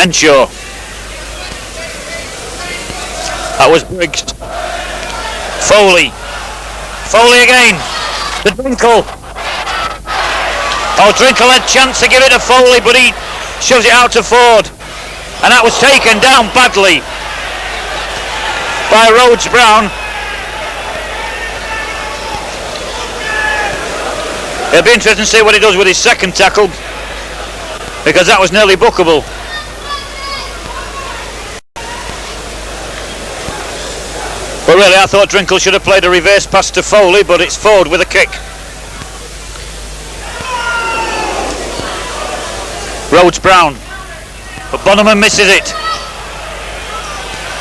Henshaw. That was Briggs. Foley again. The Drinkle. Oh, Drinkle had a chance to give it to Foley, but he shoves it out to Ford. And that was taken down badly by Rhodes Brown. It'll be interesting to see what he does with his second tackle, because that was nearly bookable. But really, I thought Drinkle should have played a reverse pass to Foley, but it's Ford with a kick. Rhodes Brown, but Bonneman misses it.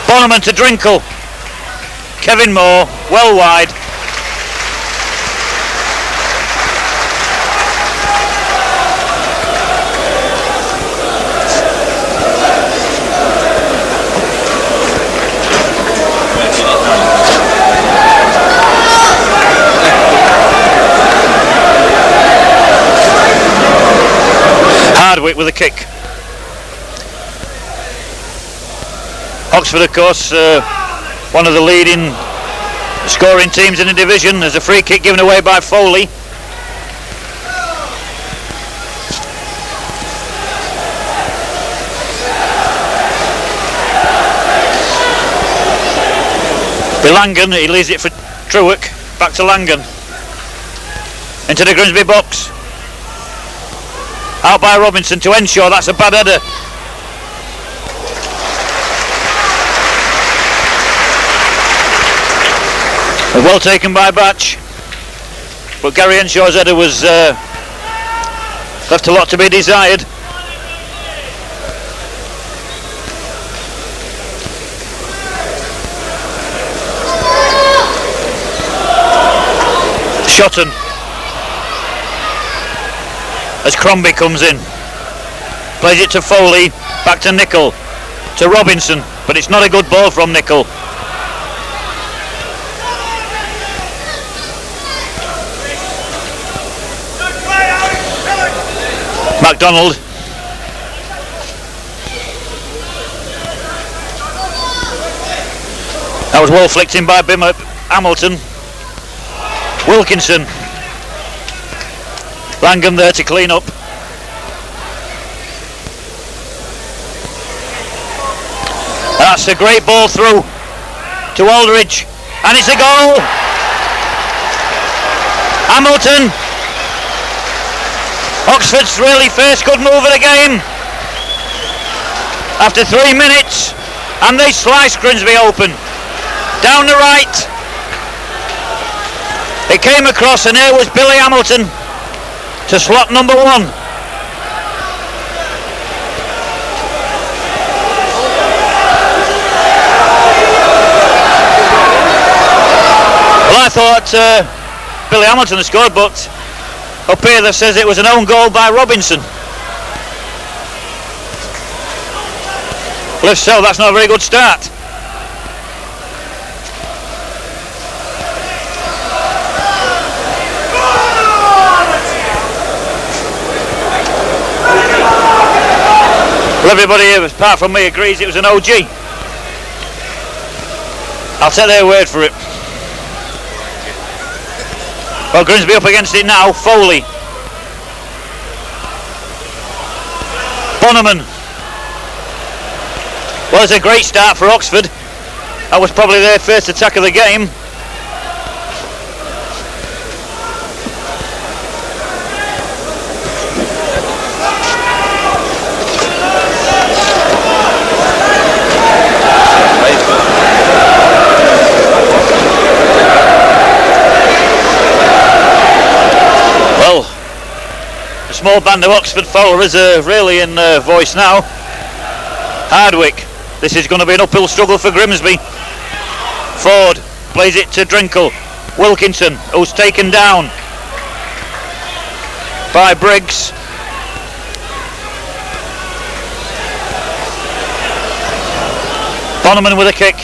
Bonneman to Drinkle. Kevin Moore, well wide. Hardwick with a kick. Oxford, of course, one of the leading scoring teams in the division. There's a free kick given away by Foley. Langan, he leaves it for Trueck. Back to Langan. Into the Grimsby box. Out by Robinson to Henshaw. That's a bad header. Well taken by Batch, but Gary Henshaw's header was left a lot to be desired. Shotton as Crombie comes in, plays it to Foley, back to Nicol, to Robinson, but it's not a good ball from Nicol. MacDonald. That was well flicked in by Hamilton. Wilkinson. Langham there to clean up. That's a great ball through to Aldridge, and it's a goal. Hamilton. Oxford's really first good move of the game after 3 minutes, and they slice Grimsby open down the right. It came across, and here was Billy Hamilton to slot number 1. Well, I thought Billy Hamilton had scored, but up here that says it was an own goal by Robinson. Well, if so, that's not a very good start. Well, everybody apart from me agrees it was an OG. I'll take their word for it. Well, Grimsby up against it now. Foley. Bonneman. Well, it's a great start for Oxford. That was probably their first attack of the game. Small band of Oxford followers are really in voice now. Hardwick. This is going to be an uphill struggle for Grimsby. Ford plays it to Drinkle. Wilkinson, who's taken down by Briggs. Bonneman with a kick.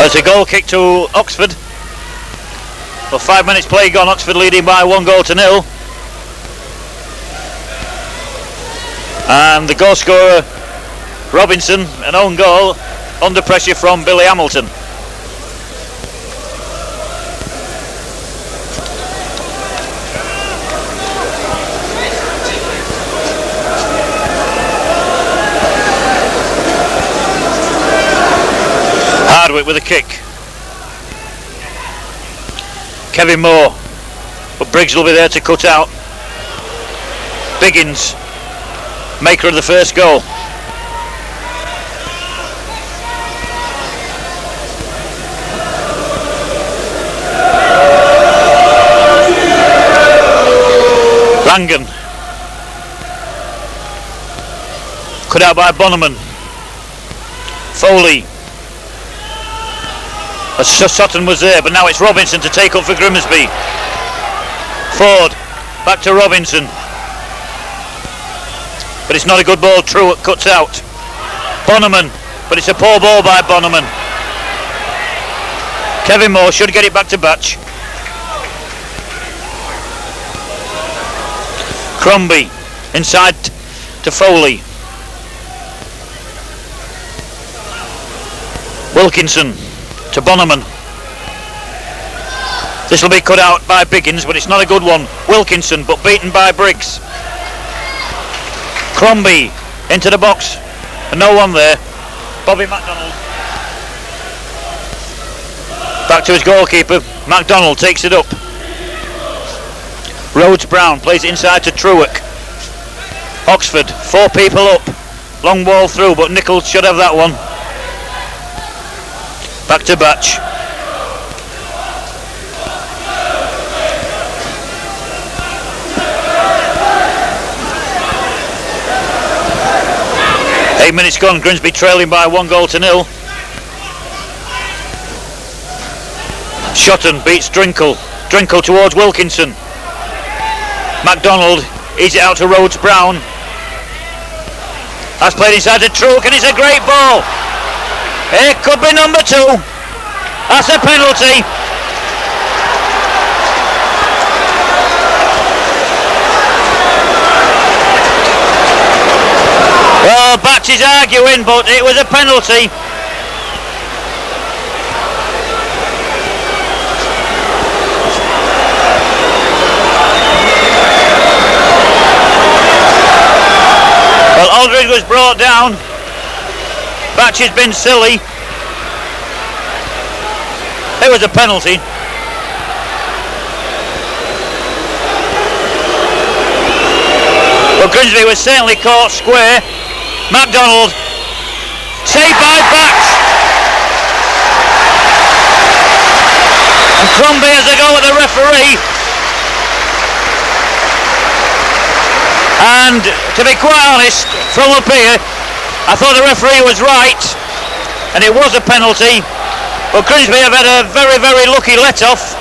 There's a goal kick to Oxford. Well, 5 minutes play gone, Oxford leading by 1-0. And the goal scorer, Robinson, an own goal, under pressure from Billy Hamilton. Hardwick with a kick. Kevin Moore, but Briggs will be there to cut out. Biggins, maker of the first goal. Langan, cut out by Bonneman. Foley. Sutton was there, but now it's Robinson to take up for Grimsby. Ford, back to Robinson. But it's not a good ball, Truett cuts out. Bonneman, but it's a poor ball by Bonneman. Kevin Moore should get it back to Batch. Crombie, inside to Foley. Wilkinson to Bonneman. This will be cut out by Biggins, but it's not a good one. Wilkinson, but beaten by Briggs. Crombie into the box, and no one there. Bobby MacDonald back to his goalkeeper. MacDonald takes it up. Rhodes Brown plays it inside to Trueck. Oxford, 4 people up. Long ball through, but Nichols should have that one. Back to Batch. Eight minutes gone, Grimsby trailing by 1-0. Shotton beats Drinkle. Drinkle towards Wilkinson. MacDonald eats it out to Rhodes Brown. That's played inside to Trueck, and it's a great ball. It could be number 2. That's a penalty. Well, Batch is arguing, but it was a penalty. Well, Aldridge was brought down. Batch has been silly. It was a penalty. Well, Grimsby was certainly caught square. MacDonald, saved by Batch. And Crombie has a go at the referee. And to be quite honest, from up here, I thought the referee was right, and it was a penalty. But Grimsby have had a very, very lucky let-off.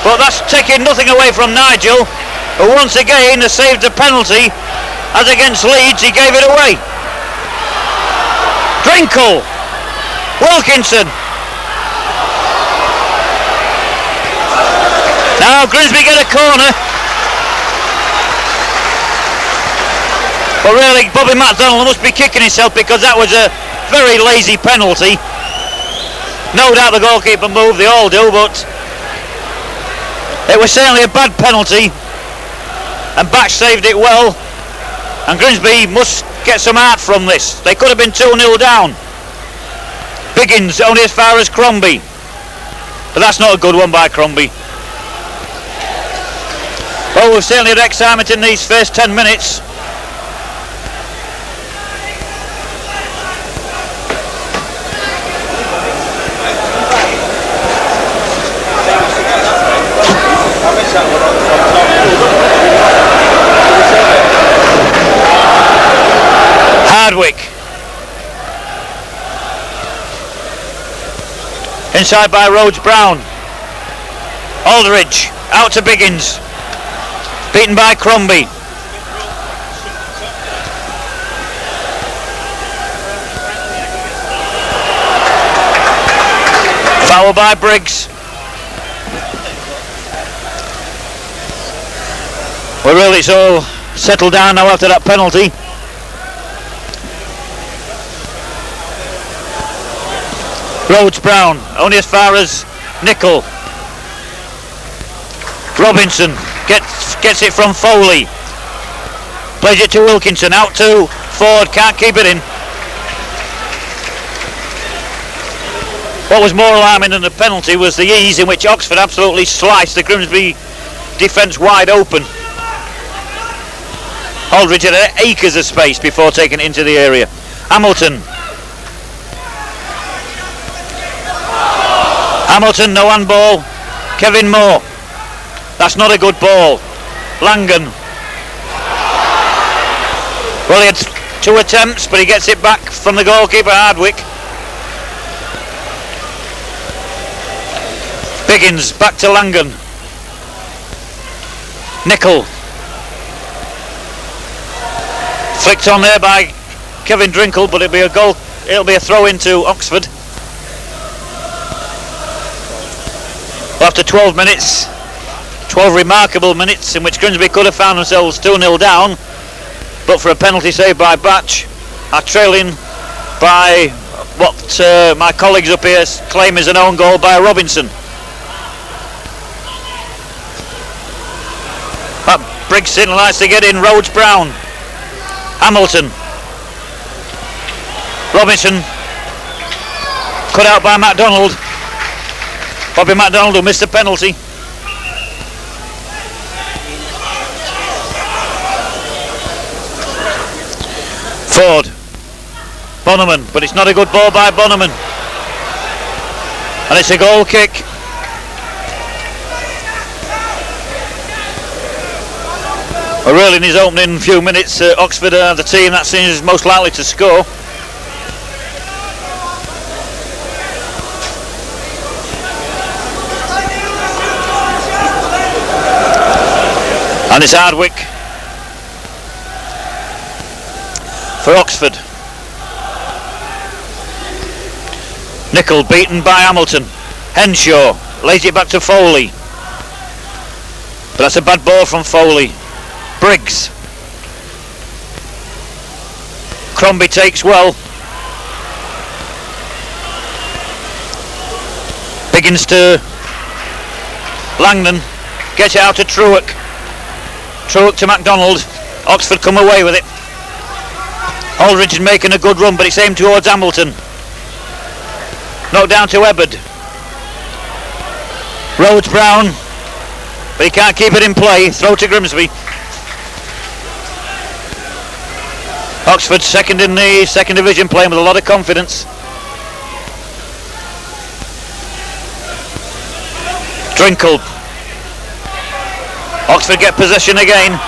But that's taking nothing away from Nigel, who once again has saved the penalty. As against Leeds, he gave it away. Drinkle, Wilkinson. Now Grimsby get a corner. But really, Bobby MacDonald must be kicking himself, because that was a very lazy penalty. No doubt the goalkeeper moved, they all do, but it was certainly a bad penalty, and Batch saved it well, and Grimsby must get some art from this. They could have been 2-0 down. Biggins only as far as Crombie, but that's not a good one by Crombie. Well, we've certainly had excitement in these first 10 minutes. Hardwick inside by Rhodes Brown. Aldridge out to Biggins, beaten by Crombie. Foul by Briggs. We're really so settled down now after that penalty. Rhodes Brown, only as far as Nicol. Robinson gets it from Foley. Plays it to Wilkinson, out to Ford, can't keep it in. What was more alarming than the penalty was the ease in which Oxford absolutely sliced the Grimsby defence wide open. Aldridge had acres of space before taking it into the area. Hamilton, no handball. Kevin Moore, that's not a good ball. Langan, well, he had 2 attempts, but he gets it back from the goalkeeper Hardwick. Biggins back to Langan. Nicol, flicked on there by Kevin Drinkle, but it'll be a goal. It'll be a throw into Oxford. After 12 minutes, 12 remarkable minutes in which Grimsby could have found themselves 2-0 down, but for a penalty saved by Batch, are trailing by what my colleagues up here claim is an own goal by Robinson. But Briggs certainly likes to get in. Rhodes Brown, Hamilton, Robinson, cut out by MacDonald. Bobby MacDonald who missed the penalty. Ford, Bonneman, but it's not a good ball by Bonneman. And it's a goal kick. Well, really in his opening few minutes, Oxford are the team that seems most likely to score. And it's Hardwick for Oxford. Nicol beaten by Hamilton. Henshaw lays it back to Foley, but that's a bad ball from Foley. Briggs. Crombie takes well. Biggins to Langdon. Gets it out to Trueck. Trueck to MacDonald. Oxford come away with it. Aldridge is making a good run, but it's aimed towards Hamilton. Knocked down to Ebbard. Rhodes Brown, but he can't keep it in play. Throw to Grimsby. Oxford second in the second division, playing with a lot of confidence. Drinkle. Oxford get possession again.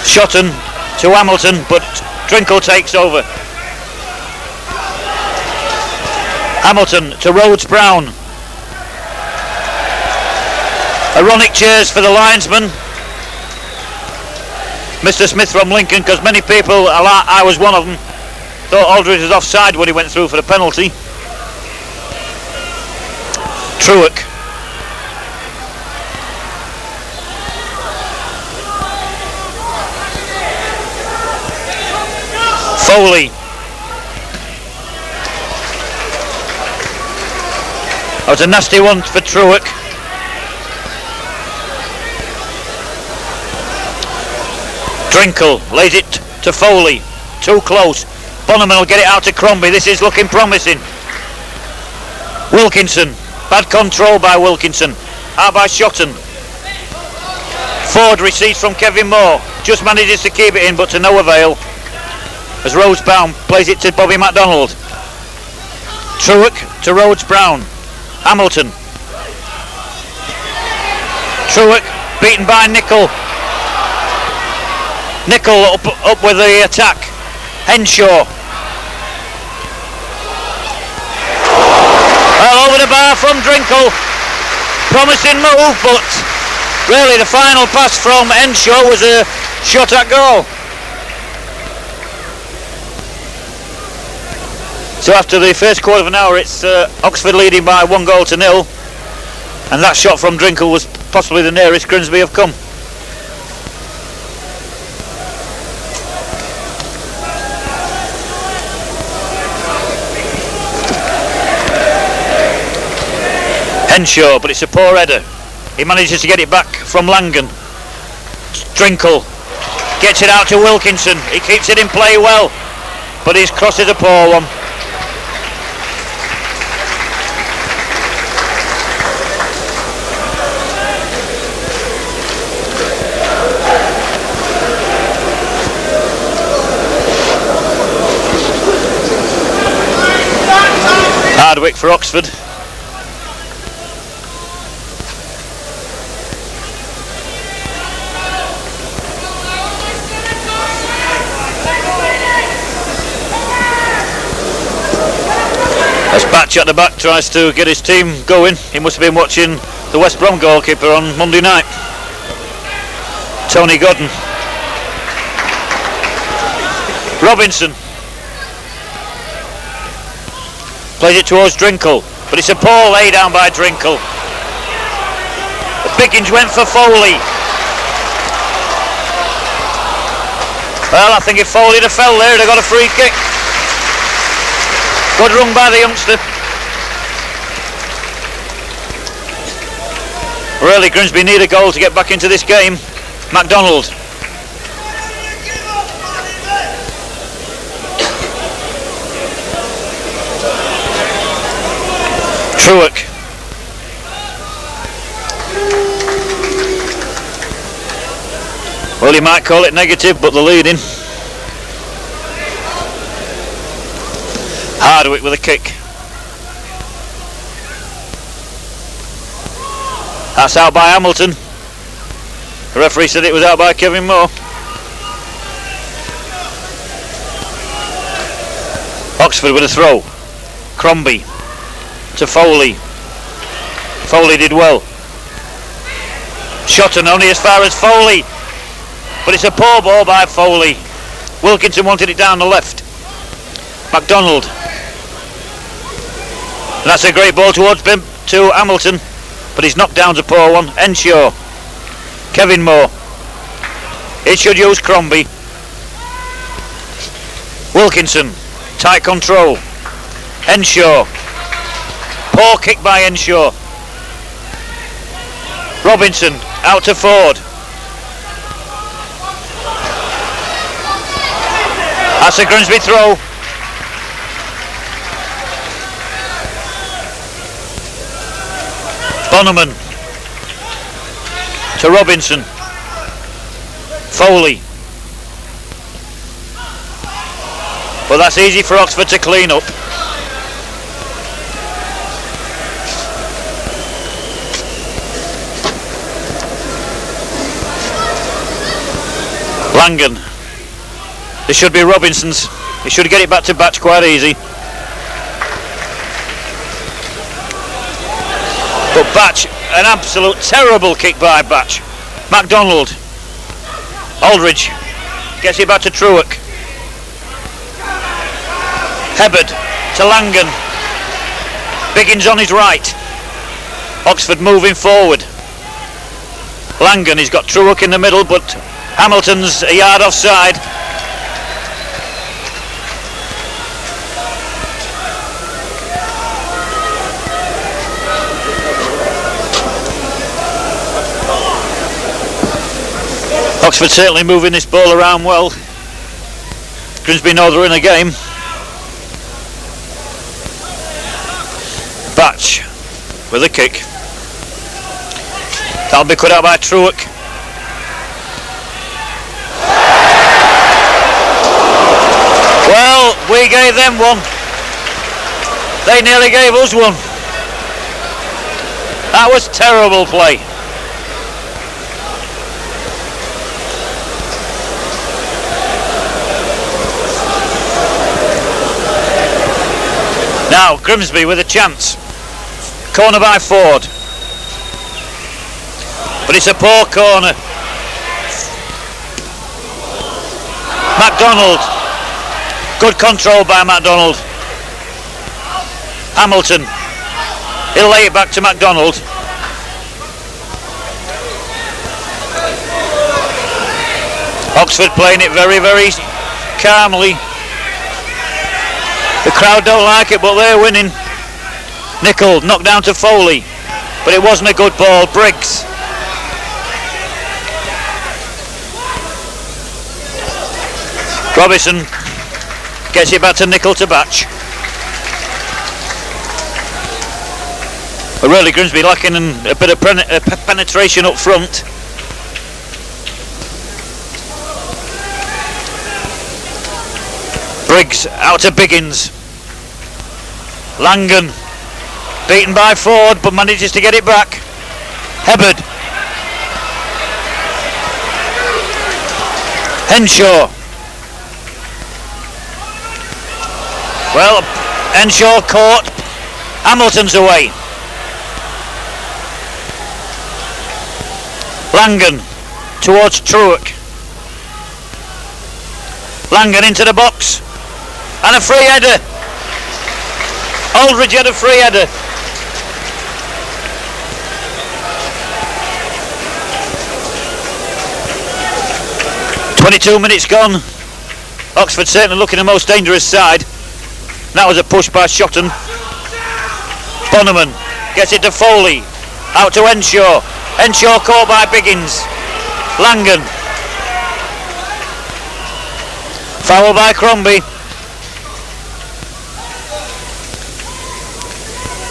Shotton to Hamilton, but Drinkle takes over. Hamilton to Rhodes Brown. Ironic cheers for the linesman, Mr. Smith from Lincoln, because many people, I was one of them, thought Aldridge was offside when he went through for the penalty. Trueck. Foley. That was a nasty one for Trueck. Drinkle lays it to Foley. Too close. Bonneman will get it out to Crombie. This is looking promising. Wilkinson. Bad control by Wilkinson. Out by Shotton. Ford receives from Kevin Moore. Just manages to keep it in, but to no avail. As Rhodes Brown plays it to Bobby MacDonald. Trueck to Rhodes Brown. Hamilton. Trueck beaten by Nicol. Nicol up with the attack. Henshaw. Well, over the bar from Drinkle. Promising move, but really the final pass from Henshaw was a shot at goal. So after the first quarter of an hour, it's Oxford leading by 1-0, and that shot from Drinkle was possibly the nearest Grimsby have come. Henshaw, but it's a poor header. He manages to get it back from Langan. Drinkle gets it out to Wilkinson. He keeps it in play well, but his cross is a poor one. Hardwick for Oxford. As Batch at the back tries to get his team going, he must have been watching the West Brom goalkeeper on Monday night. Tony Godden. Robinson plays it towards Drinkle, but it's a poor lay down by Drinkle. Biggins went for Foley. Well, I think if Foley had fell there, he'd have got a free kick. Good run by the youngster. Really, Grimsby need a goal to get back into this game. MacDonald. Trueck. Well, you might call it negative, but the leading. Hardwick with a kick. That's out by Hamilton. The referee said it was out by Kevin Moore. Oxford with a throw. Crombie to Foley. Foley did well. Shotton only as far as Foley, but it's a poor ball by Foley. Wilkinson wanted it down the left. MacDonald. And that's a great ball towards to Hamilton, but he's knocked down to poor one. Henshaw. Kevin Moore. It should use Crombie. Wilkinson. Tight control. Henshaw. Poor kick by Henshaw. Robinson out to Ford. That's a Grimsby throw. Bonneman to Robinson. Foley. Well, that's easy for Oxford to clean up. Langan. This should be Robinson's. He should get it back to Batch quite easy. But Batch, an absolute terrible kick by Batch. MacDonald. Aldridge gets it back to Trueck. Hebbard to Langan. Biggins on his right. Oxford moving forward. Langan, he's got Trueck in the middle, but Hamilton's a yard offside. Oxford certainly moving this ball around well. Grimsby know they're in a game. Batch with a kick. That'll be cut out by Trueck. Well, we gave them one. They nearly gave us one. That was terrible play. Now Grimsby with a chance. Corner by Ford. But it's a poor corner. MacDonald. Good control by MacDonald. Hamilton. He'll lay it back to MacDonald. Oxford playing it very, very calmly. The crowd don't like it, but they're winning. Nicol knocked down to Foley, but it wasn't a good ball. Briggs. Robinson gets it back to Nicol to Batch. But really Grimsby lacking a bit of penetration up front. Briggs out to Biggins. Langan beaten by Ford but manages to get it back. Hebbard. Henshaw. Well, Henshaw caught. Hamilton's away. Langan towards Trueck. Langan into the box. And a free header. Aldridge had a free header. "22 minutes gone. Oxford certainly looking the most dangerous side. That was a push by Shotton. Bonneman gets it to Foley. Out to Henshaw. Henshaw caught by Biggins. Langan. Foul by Crombie.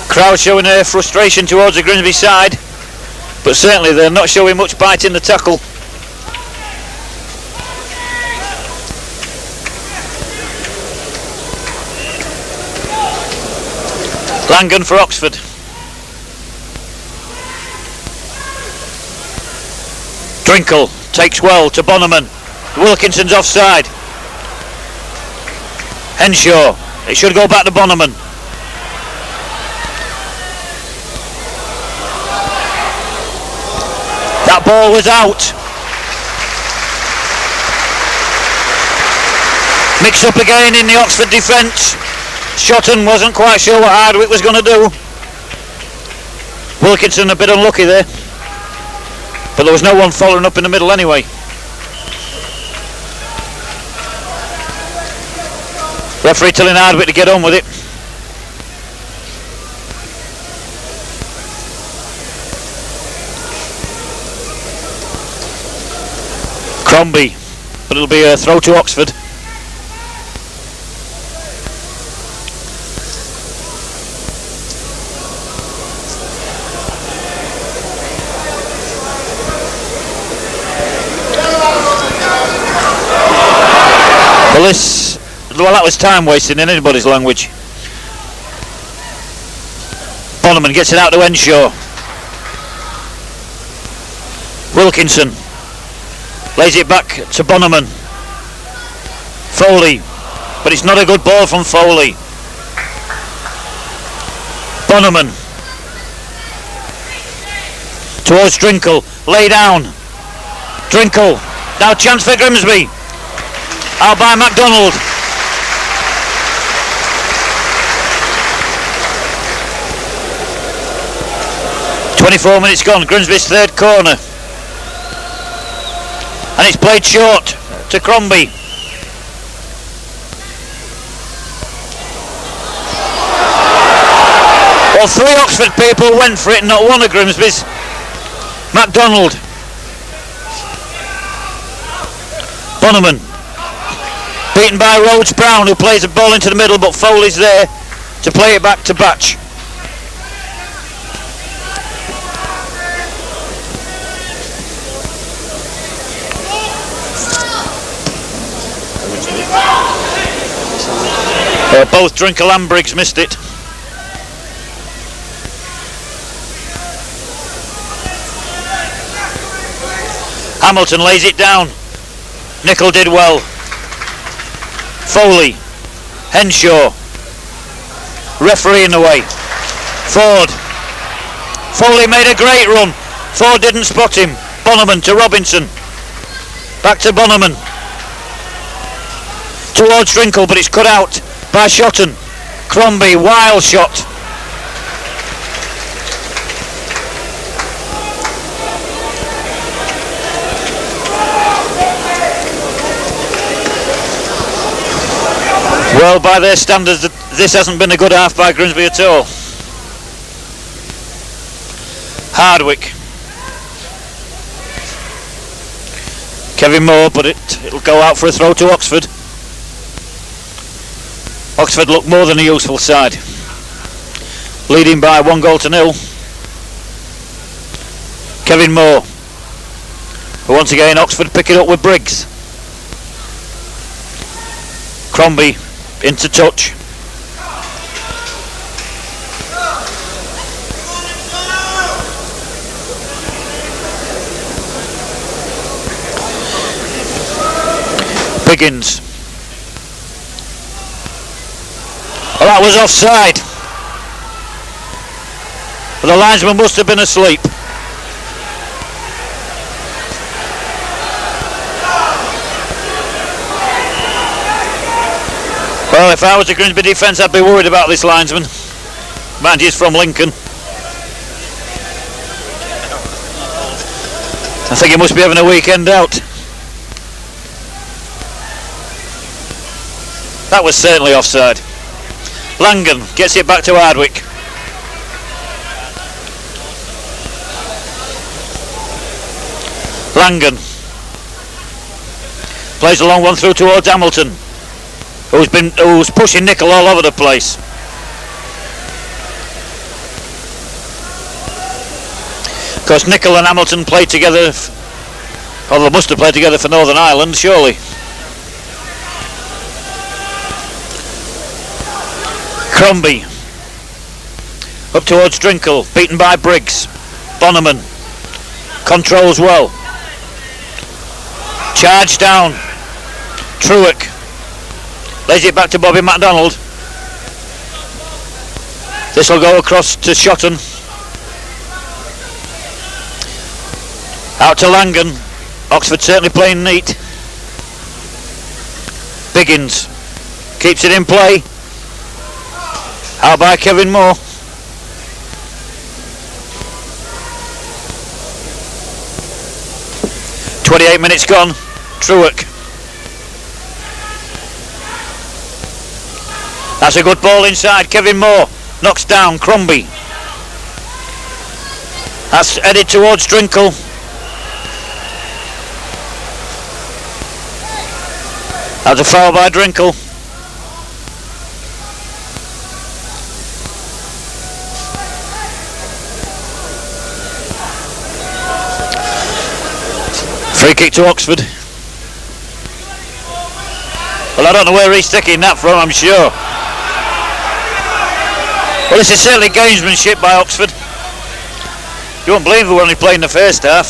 Crowd showing their frustration towards the Grimsby side, but certainly they're not showing much bite in the tackle. Langan for Oxford. Drinkle takes well to Bonneman. Wilkinson's offside. Henshaw. It should go back to Bonneman. That ball was out. Mix up again in the Oxford defence. Shotton wasn't quite sure what Hardwick was going to do. Wilkinson a bit unlucky there. But there was no one following up in the middle anyway. Referee telling Hardwick to get on with it. Crombie, but it'll be a throw to Oxford. Well, that was time wasting in anybody's language. Bonneman gets it out to Henshaw. Wilkinson lays it back to Bonneman. Foley, but it's not a good ball from Foley. Bonneman towards Drinkle, lay down. Drinkle, now chance for Grimsby. Out by MacDonald. "24 minutes gone, Grimsby's third corner. And it's played short to Crombie. Well, 3 Oxford people went for it, not one of Grimsby's. MacDonald. Bonneman. Beaten by Rhodes Brown, who plays the ball into the middle, but Foley's there to play it back to Batch. Both Drinkle and Briggs missed it. Hamilton lays it down. Nicol did well. Foley. Henshaw. Referee in the way. Ford. Foley made a great run. Ford didn't spot him. Bonneman to Robinson. Back to Bonneman. Towards Drinkle, but it's cut out by Shotton. Crombie, wild shot. Well, by their standards, this hasn't been a good half by Grimsby at all. Hardwick. Kevin Moore, but it'll go out for a throw to Oxford. Oxford look more than a useful side, leading by 1-0. Kevin Moore. But once again, Oxford pick it up with Briggs. Crombie into touch. Biggins. Well, that was offside. But the linesman must have been asleep. Well, if I was a Grimsby defence, I'd be worried about this linesman. Mind, he's from Lincoln. I think he must be having a weekend out. That was certainly offside. Langan gets it back to Hardwick. Langan plays a long one through towards Hamilton, who's pushing Nicol all over the place. Of course, Nicol and Hamilton played together, or they must have played together for Northern Ireland, surely. Crombie up towards Drinkle, beaten by Briggs. Bonneman controls well. Charge down. Truick lays it back to Bobby MacDonald. This will go across to Shotton. Out to Langan. Oxford certainly playing neat. Biggins keeps it in play. Out by Kevin Moore. "28 minutes gone. Truick. That's a good ball inside. Kevin Moore knocks down Crombie. That's headed towards Drinkle. That's a foul by Drinkle. Free kick to Oxford. Well, I don't know where he's taking that from, I'm sure. Well, this is certainly gamesmanship by Oxford. You won't believe we were only playing the first half.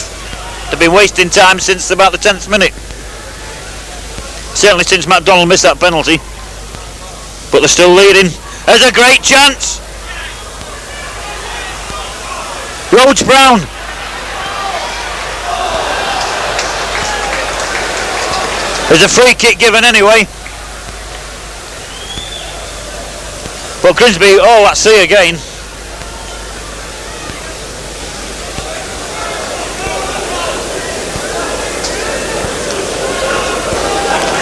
They've been wasting time since about the 10th minute. Certainly since MacDonald missed that penalty. But they're still leading. There's a great chance. Rhodes Brown. There's a free kick given anyway. But Grimsby, oh, let's see again.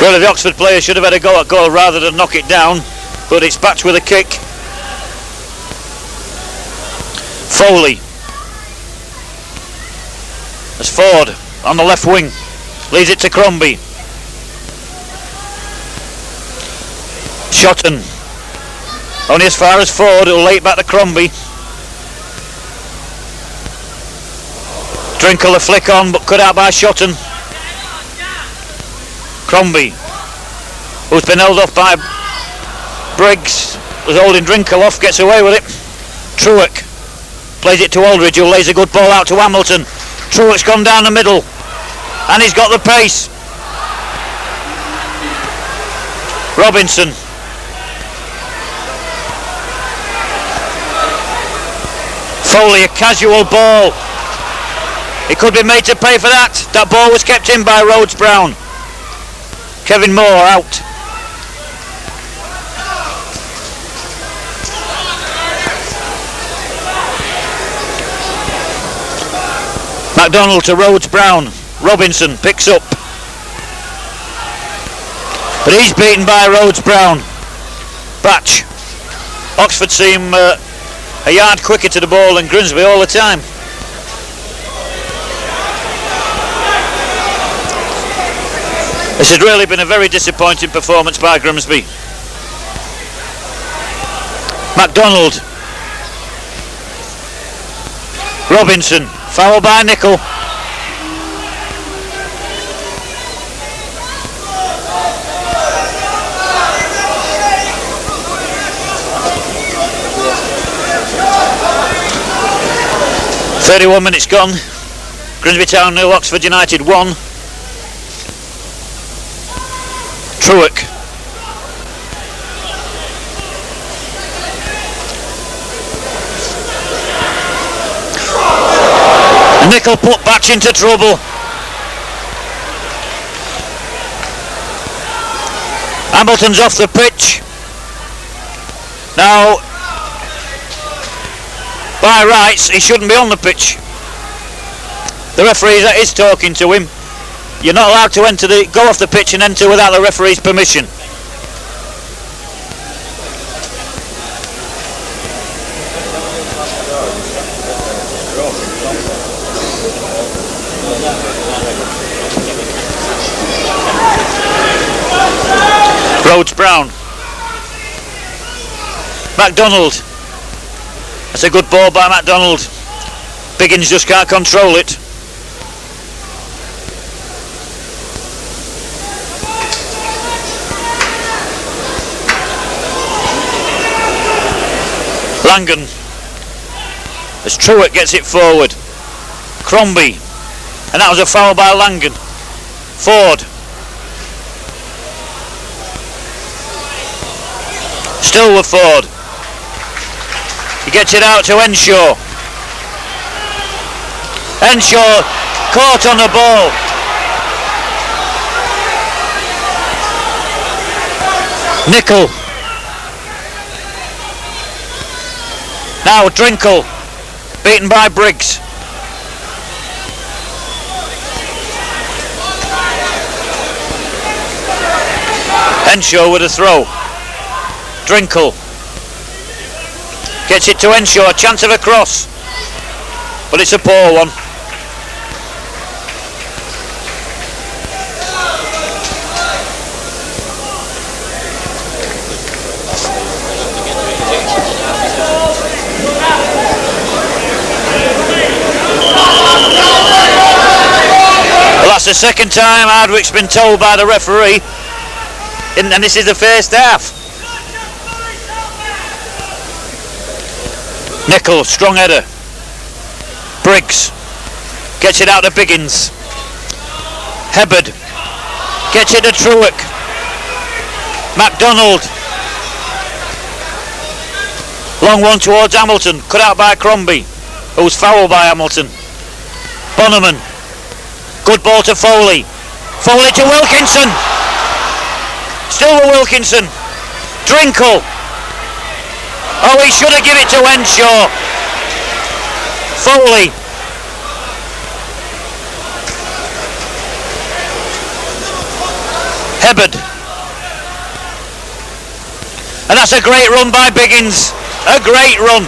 Really, the Oxford player should have had a go at goal rather than knock it down, but it's backed with a kick. Foley. There's Ford on the left wing. Leads it to Crombie. Shotton. Only as far as Ford, who'll lay it back to Crombie. Drinkle a flick on, but cut out by Shotton. Crombie, who's been held off by Briggs, was holding Drinkle off, gets away with it. Truick plays it to Aldridge, who lays a good ball out to Hamilton. Truick's gone down the middle, and he's got the pace. Robinson. Foley, a casual ball. It could be made to pay for that. That ball was kept in by Rhodes Brown. Kevin Moore out. MacDonald to Rhodes Brown. Robinson picks up. But he's beaten by Rhodes Brown. Batch. Oxford seem a yard quicker to the ball than Grimsby all the time. This has really been a very disappointing performance by Grimsby. MacDonald. Robinson. Foul by Nicol. "31 minutes gone. Grimsby Town 0, Oxford United 1. Truick. Nicol put Batch into trouble. Hamilton's off the pitch. Now, by rights, he shouldn't be on the pitch. The referee is talking to him. You're not allowed to go off the pitch and enter without the referee's permission. Rhodes Brown. MacDonald. That's a good ball by MacDonald. Biggins just can't control it. Langan. As Truitt gets it forward. Crombie. And that was a foul by Langan. Ford. Still with Ford. He gets it out to Henshaw. Henshaw caught on the ball. Nicol. Now Drinkle. Beaten by Briggs. Henshaw with a throw. Drinkle. Gets it to Henshaw, chance of a cross. But it's a poor one. Well, that's the second time Hardwick's been told by the referee. And this is the first half. Nicol, strong header. Briggs gets it out to Biggins. Hebbard gets it to Truick. MacDonald. Long one towards Hamilton, cut out by Crombie, who's fouled by Hamilton. Bonneman. Good ball to Foley. Foley to Wilkinson. Still with Wilkinson. Drinkle. Oh, he should have given it to Henshaw. Foley. Hebbard. And that's a great run by Biggins. A great run.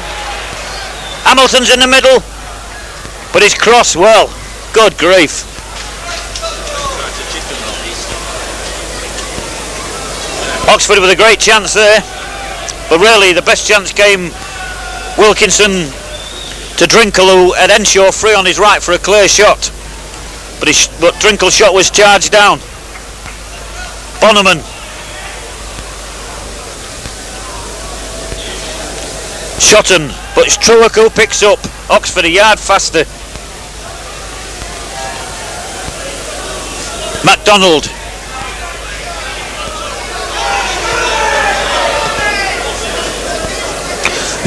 Hamilton's in the middle. But his cross, well, good grief. Oxford with a great chance there. But really, the best chance came Wilkinson to Drinkle, who had Henshaw free on his right for a clear shot. But Drinkle's shot was charged down. Bonneman. Shotton, but it's Truick who picks up. Oxford a yard faster. MacDonald.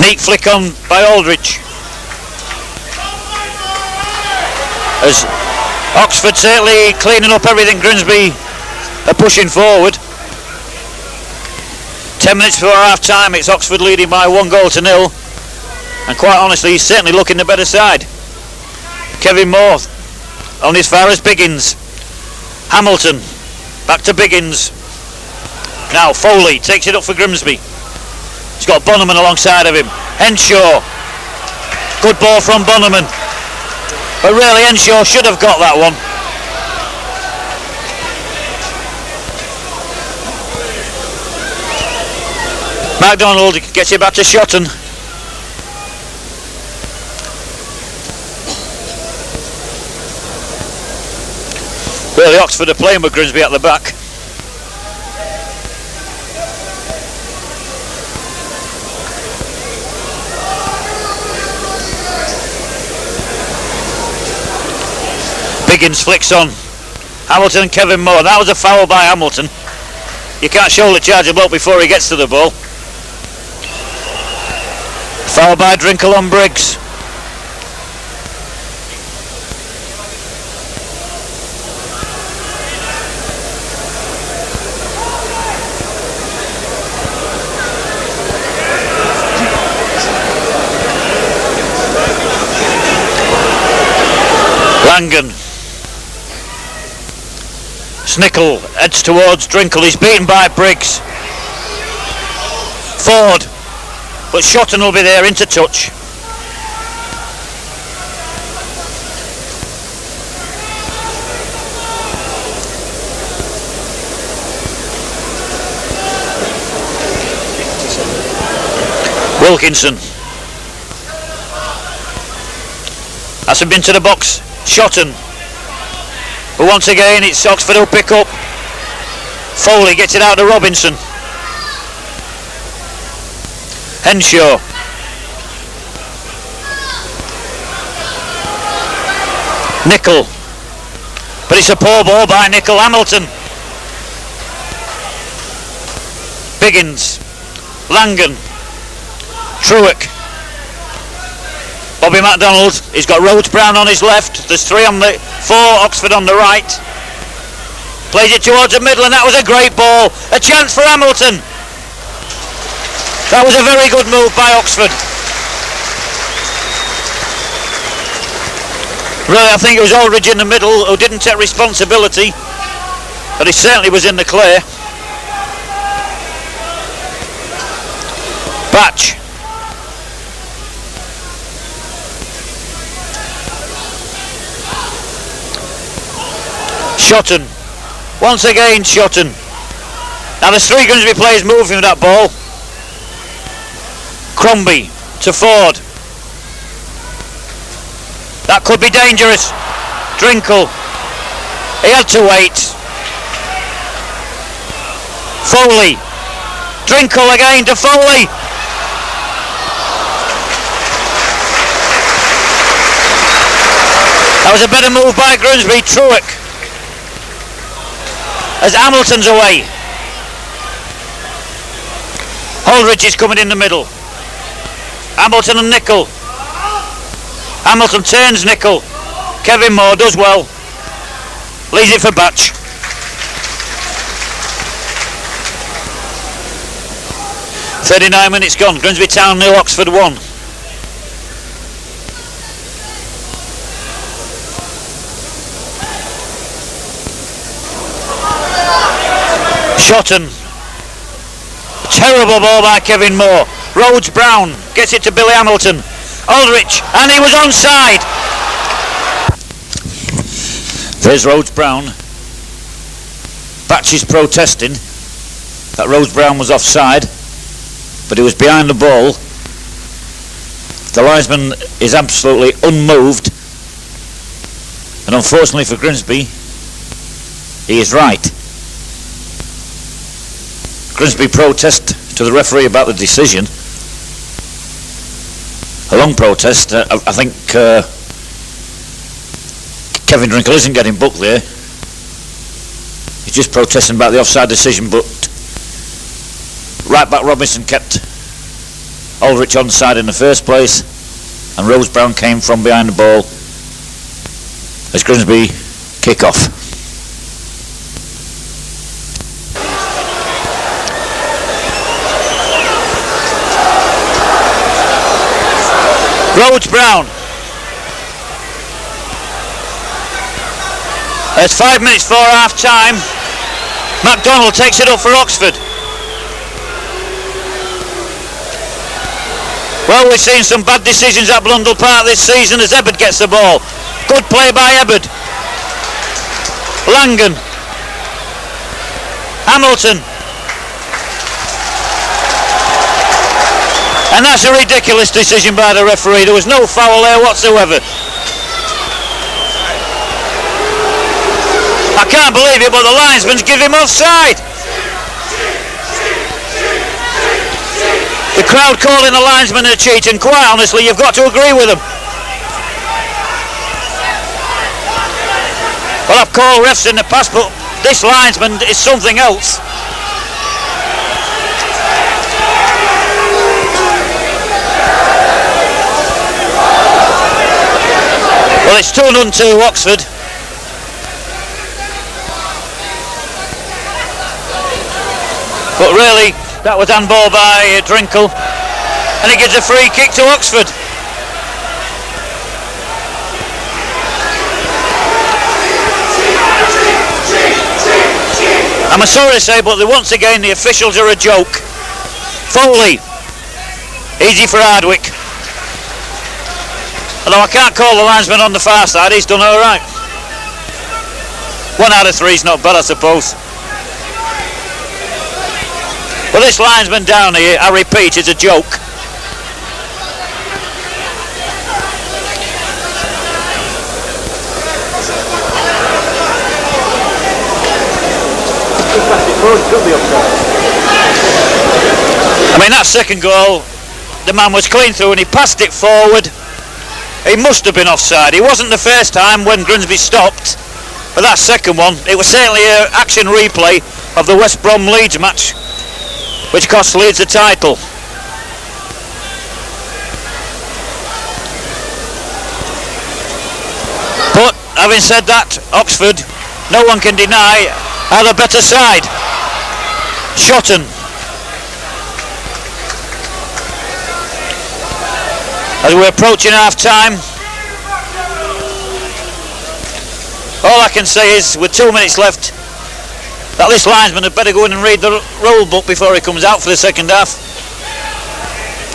Neat flick on by Aldrich. As Oxford certainly cleaning up everything Grimsby are pushing forward. 10 minutes before half time, it's Oxford leading by 1-0. And quite honestly, he's certainly looking the better side. Kevin Moore on as far as Biggins. Hamilton back to Biggins. Now Foley takes it up for Grimsby. He's got Bonneman alongside of him. Henshaw. Good ball from Bonneman. But really Henshaw should have got that one. MacDonald gets it back to Shotton. Really Oxford are playing with Grimsby at the back. Biggins flicks on. Hamilton and Kevin Moore. That was a foul by Hamilton. You can't shoulder charge a bloke before he gets to the ball. Foul by Drinkle on Briggs. Langan. Snickle heads towards Drinkle. He's beaten by Briggs. Ford. But Shotton will be there into touch. Wilkinson. Hasn't been to the box. Shotton. But once again it's Oxford who'll pick up. Foley gets it out to Robinson. Henshaw. Nickel. But it's a poor ball by Nickel. Hamilton. Biggins. Langan. Truick. Bobby MacDonald. He's got Rhodes Brown on his left. There's four Oxford on the right. Plays it towards the middle and that was a great ball. A chance for Hamilton. That was a very good move by Oxford. Really, I think it was Aldridge in the middle who didn't take responsibility, but he certainly was in the clear. Batch. Shotton. Once again Shotton. Now there's three Grimsby players moving with that ball. Crombie to Ford. That could be dangerous. Drinkle. He had to wait. Foley. Drinkle again to Foley. That was a better move by Grimsby. Truick. As Hamilton's away. Aldridge is coming in the middle. Hamilton and Nickel. Hamilton turns Nickel. Kevin Moore does well. Leaves it for Batch. "39 minutes gone. Grimsby Town 0, Oxford 1. Shotton. Terrible ball by Kevin Moore. Rhodes Brown gets it to Billy Hamilton. Aldrich, and he was onside. There's Rhodes Brown. Batch is protesting that Rhodes Brown was offside, but he was behind the ball. The linesman is absolutely unmoved, and unfortunately for Grimsby, he is right. Grimsby protest to the referee about the decision. A long protest. I think Kevin Drinkle isn't getting booked there. He's just protesting about the offside decision, but right back Robinson kept Aldrich onside in the first place, and Rhodes Brown came from behind the ball as Grimsby kick off. Rhodes Brown. There's 5 minutes for half time. MacDonald takes it up for Oxford. Well, we've seen some bad decisions at Blundell Park this season as Ebbard gets the ball. Good play by Ebbard. Langan. Hamilton. And that's a ridiculous decision by the referee. There was no foul there whatsoever. I can't believe it, but the linesman's give him offside. The crowd calling the linesman a cheat, and quite honestly, you've got to agree with them. Well, I've called refs in the past, but this linesman is something else. Well, it's 2-2 Oxford. But really, that was handball by Drinkle, and it gives a free kick to Oxford. I'm sorry to say, but once again the officials are a joke. Foley, easy for Hardwick. Although I can't call the linesman on the far side, he's done all right. 1 out of 3 is not bad, I suppose. Well, this linesman down here, I repeat, is a joke. I mean, that second goal, the man was clean through and he passed it forward. He must have been offside. It wasn't the first time when Grimsby stopped, but that second one, it was certainly an action replay of the West Brom Leeds match, which cost Leeds the title. But having said that, Oxford, no one can deny, are the better side. Shotton. As we're approaching half time, all I can say is, with 2 minutes left, that this linesman had better go in and read the rule book before he comes out for the second half.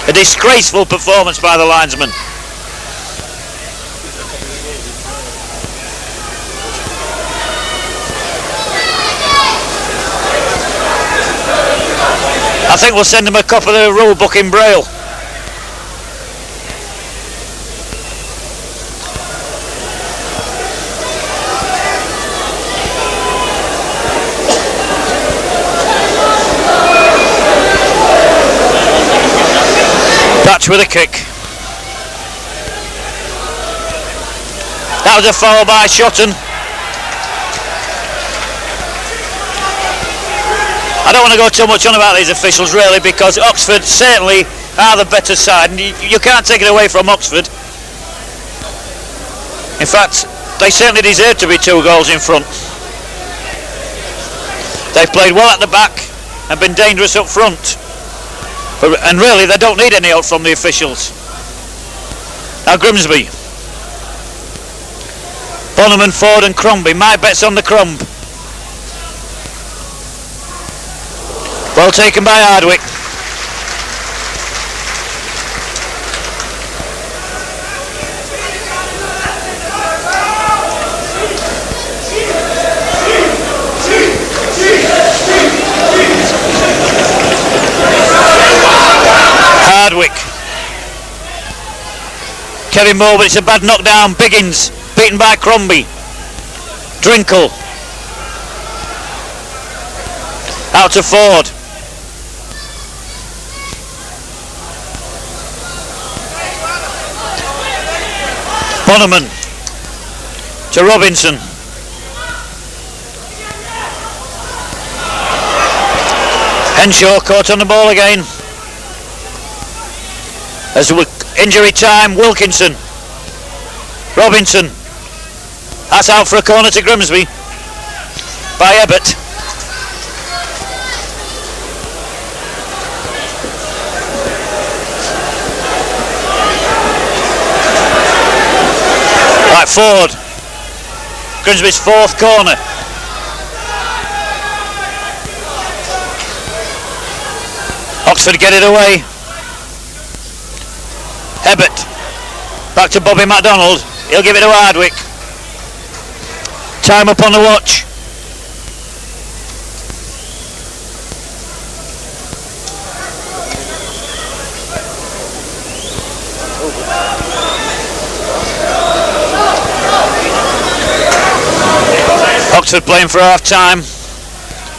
A disgraceful performance by the linesman. I think we'll send him a copy of the rule book in Braille. Batch with a kick. That was a foul by Shotton. I don't want to go too much on about these officials really, because Oxford certainly are the better side, and you can't take it away from Oxford. In fact, they certainly deserve to be 2 goals in front. They've played well at the back and been dangerous up front. And really, they don't need any help from the officials. Now Grimsby. Bonham, Ford and Crombie. My bet's on the Crumb. Well taken by Hardwick. Hardwick. Kevin Moore, but it's a bad knockdown. Biggins beaten by Crombie. Drinkle. Out to Ford. Bonham to Robinson. Henshaw caught on the ball again. As injury time, Wilkinson. Robinson. That's out for a corner to Grimsby by Ebbert. Right, Ford. Grimsby's 4th corner. Oxford get it away. Ebbett. Back to Bobby MacDonald. He'll give it to Hardwick. Time up on the watch. Oxford playing for half time.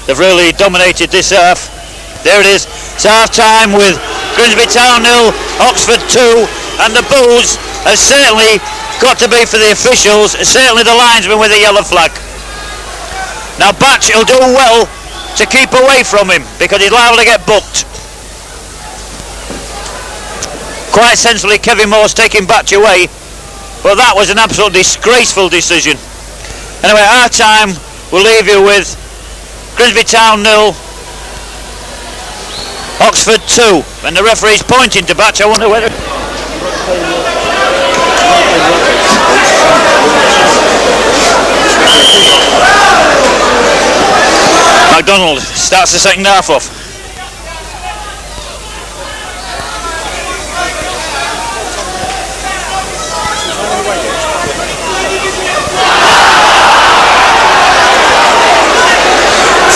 They've really dominated this half. There it is. It's half time with Grimsby Town 0, Oxford 2, and the boos has certainly got to be for the officials, certainly the linesman with a yellow flag. Now Batch will do well to keep away from him because he's liable to get booked. Quite sensibly Kevin Moore's taking Batch away, but that was an absolute disgraceful decision. Anyway, our time will leave you with Grimsby Town 0, Oxford 2, and the referee's pointing to Batch. I wonder whether... MacDonald starts the second half off.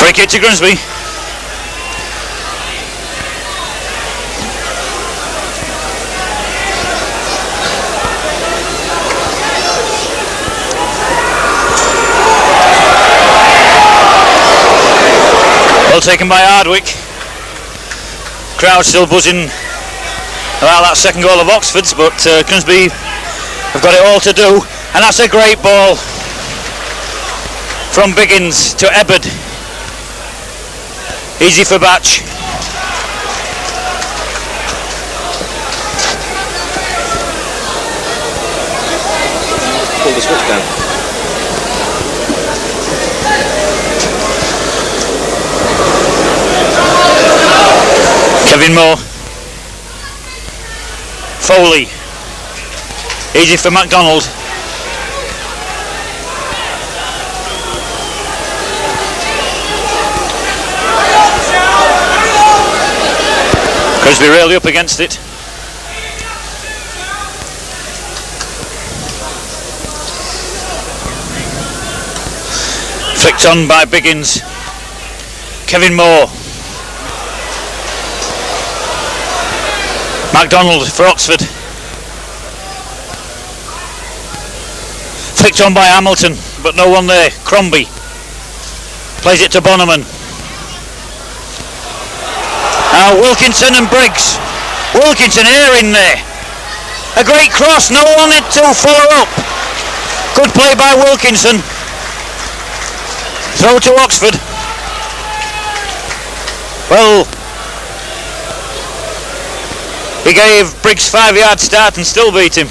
Free kick to Grimsby. Well taken by Hardwick. Crowd still buzzing about that second goal of Oxford's, but Grimsby have got it all to do, and that's a great ball from Biggins to Ebbett. Easy for Batch. Pull the switch down. Kevin Moore. Foley. Easy for MacDonald. Grimsby really up against it. Flicked on by Biggins. Kevin Moore. MacDonald for Oxford. Flicked on by Hamilton, but no one there. Crombie plays it to Bonneman. Now Wilkinson and Briggs. Wilkinson here in there. A great cross, no one had to follow up. Good play by Wilkinson. Throw to Oxford. Well, he gave Briggs 5-yard start and still beat him.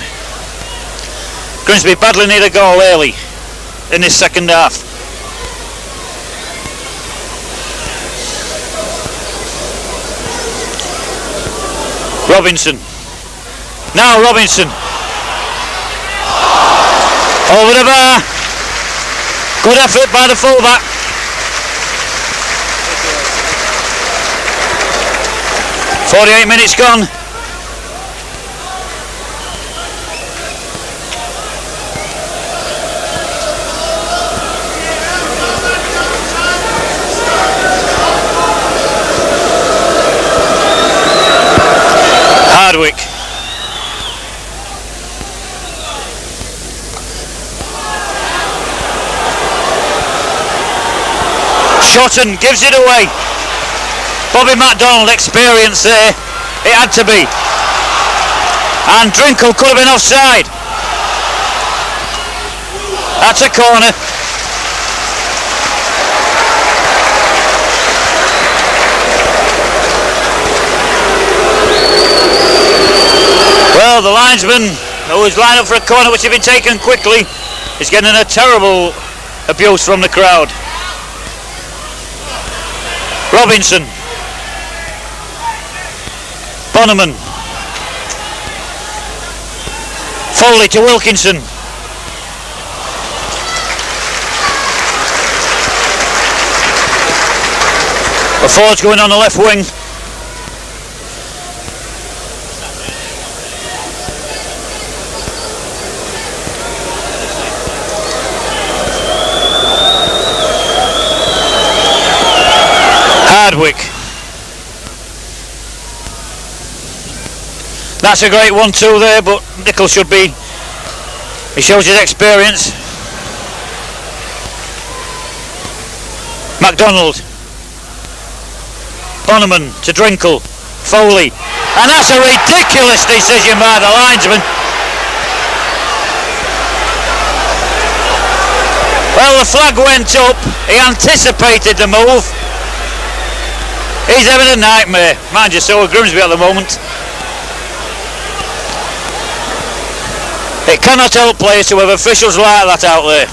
Grimsby badly need a goal early in this second half. Robinson. Now Robinson. Over the bar. Good effort by the fullback. .48 minutes gone. Hardwick. Shotton gives it away. Bobby MacDonald, experience there. It had to be. And Drinkle could have been offside. That's a corner. Well, the linesman who was lined up for a corner which had been taken quickly is getting a terrible abuse from the crowd. Robinson. Bonneman. Foley to Wilkinson. A forward's going on the left wing. That's a great 1-2 there, but Nicol should be. He shows his experience. MacDonald. Bonneman to Drinkle. Foley. And that's a ridiculous decision by the linesman. Well, the flag went up. He anticipated the move. He's having a nightmare. Mind you, so with Grimsby at the moment. It cannot help players to have officials like that out there.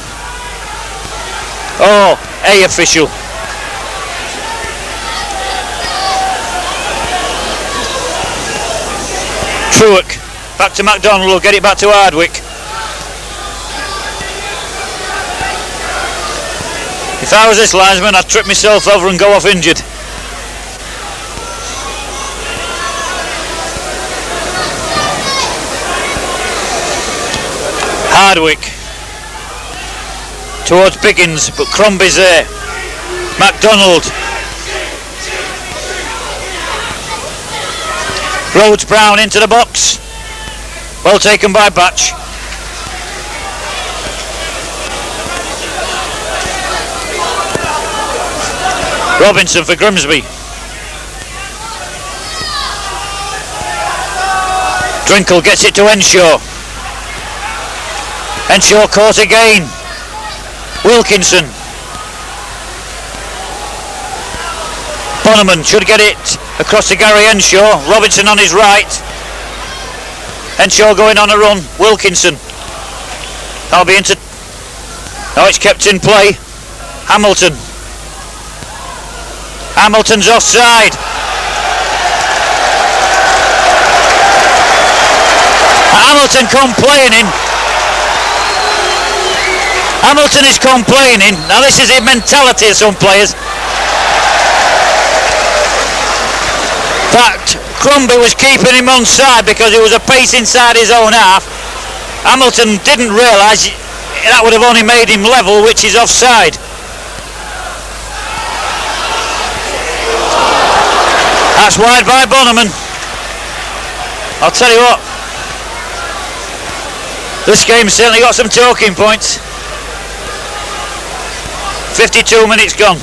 Oh, a official. Trueck, back to MacDonald, will get it back to Hardwick. If I was this linesman, I'd trip myself over and go off injured. Hardwick towards Biggins, but Crombie's there. MacDonald. Rhodes Brown into the box. Well taken by Batch. Robinson for Grimsby. Drinkle gets it to Henshaw. Henshaw caught again. Wilkinson. Bonneman should get it across to Gary Henshaw. Robinson on his right. Henshaw going on a run. Wilkinson. That'll be into. No, it's kept in play. Hamilton. Hamilton's offside. Hamilton complaining. Hamilton is complaining. Now this is the mentality of some players. That Crombie was keeping him on side because it was a pace inside his own half. Hamilton didn't realise that would have only made him level, which is offside. That's wide by Bonneman. I'll tell you what, this game's certainly got some talking points. 52 minutes gone.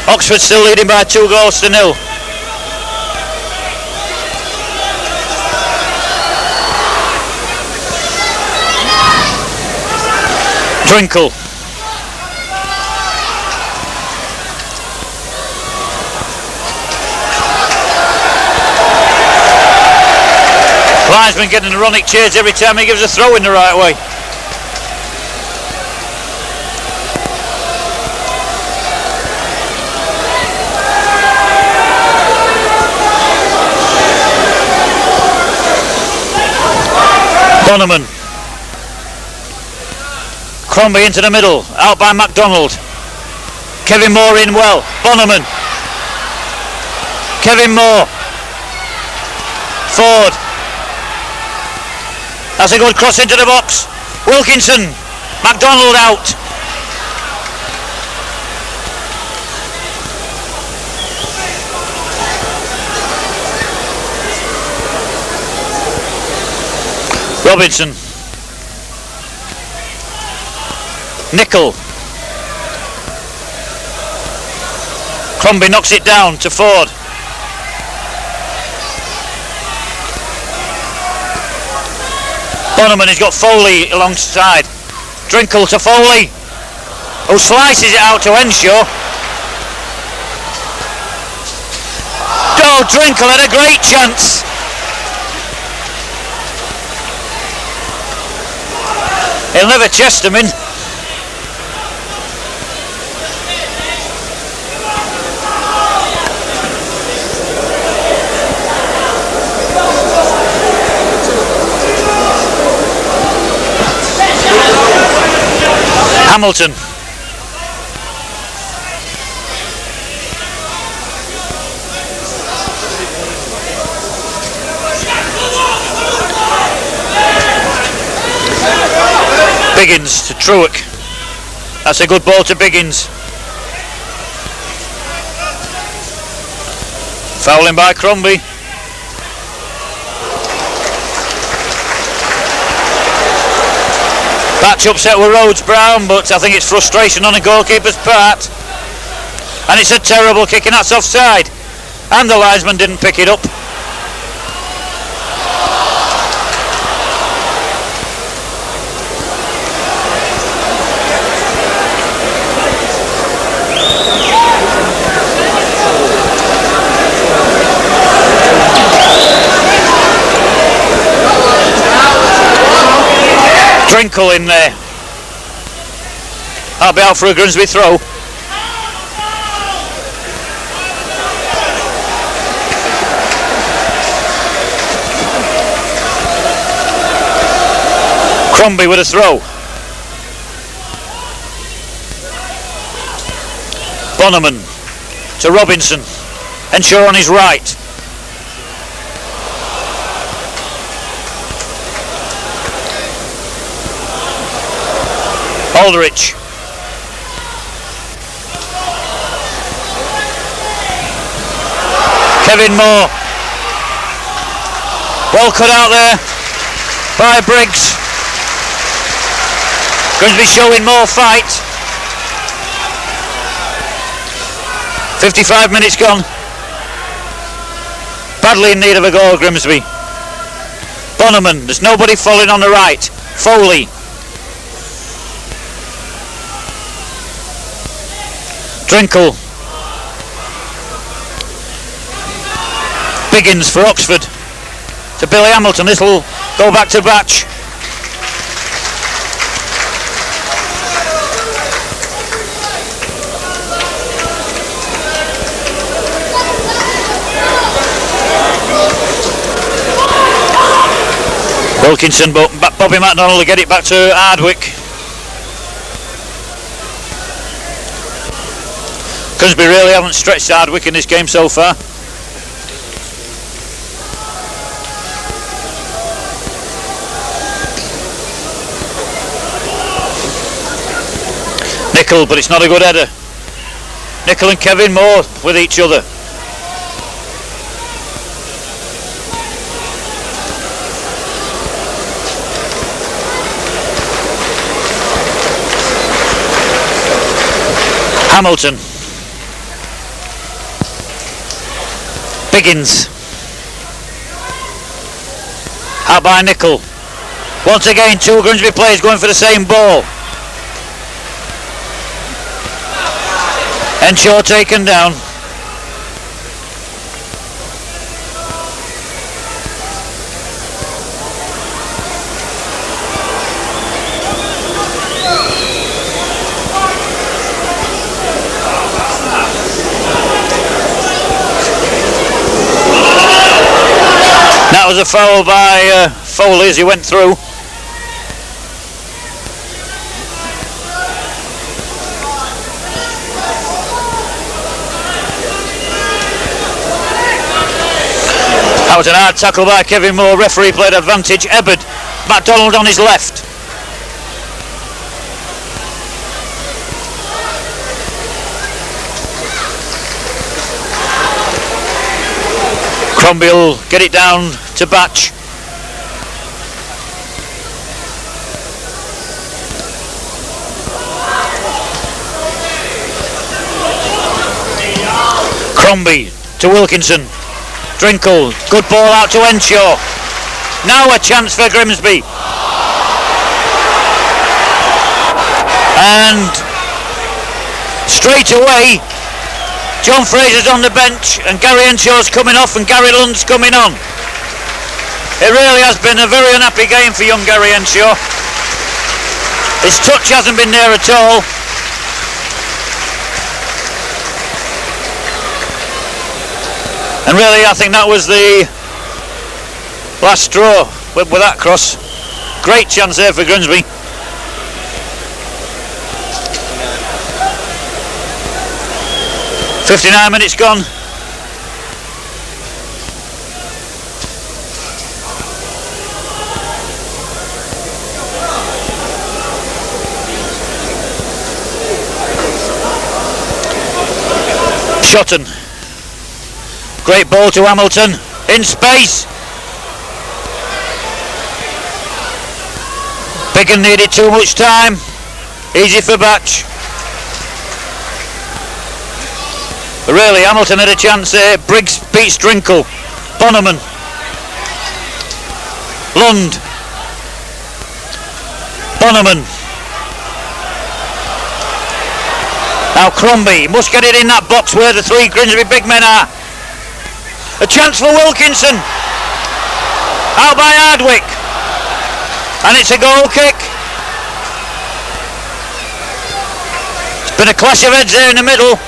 Oxford still leading by 2-0. Drinkle. Linesman getting the Ronick cheers every time he gives a throw in the right way. Bonneman. Crombie into the middle, out by MacDonald. Kevin Moore in well. Bonneman. Kevin Moore. Ford. That's a good cross into the box. Wilkinson. MacDonald out. Robinson. Nicol. Crombie knocks it down to Ford. Bonneman has got Foley alongside. Drinkle to Foley, who slices it out to Henshaw. Oh, Drinkle had a great chance. He'll never chest him in. Hamilton. Biggins to Trueck. That's a good ball to Biggins. Fouling by Crombie. Patch upset with Rhodes Brown, but I think it's frustration on a goalkeeper's part. And it's a terrible kick, and that's offside. And the linesman didn't pick it up. Drinkle in there. That'll be out for a Grimsby throw. Crombie with a throw. Bonneman to Robinson. Henshaw on his right. Aldrich. Kevin Moore. Well cut out there by Briggs. Grimsby showing more fight. 55 minutes gone. Badly in need of a goal, Grimsby. Bonneman, there's nobody falling on the right. Foley. Drinkle. Biggins for Oxford. To Billy Hamilton. This will go back to Batch. Wilkinson, but Bobby McDonald will get it back to Hardwick. Grimsby really haven't stretched Hardwick in this game so far. Nickel, but it's not a good header. Nickel and Kevin Moore with each other. Hamilton. Biggins. Out by Nickel. Once again, two Grimsby players going for the same ball. Henshaw taken down. That was a foul by Foley as he went through. That was an hard tackle by Kevin Moore. Referee played advantage. Ebbard. McDonald on his left. Crombie will get it down to Batch. Crombie to Wilkinson. Drinkle, good ball out to Henshaw. Now a chance for Grimsby. And straight away, John Fraser's on the bench and Gary Henshaw's coming off and Gary Lund's coming on. It really has been a very unhappy game for young Gary Henshaw. His touch hasn't been there at all. And really I think that was the last straw with that cross. Great chance there for Grimsby. .59 minutes gone. Shotton. Great ball to Hamilton. In space. Picken needed too much time. Easy for Batch. But really, Hamilton had a chance there. Briggs beats Drinkle. Bonneman. Lund. Bonneman. Now Crombie must get it in that box where the three Grimsby big men are. A chance for Wilkinson. Out by Hardwick. And it's a goal kick. It's been a clash of heads there in the middle.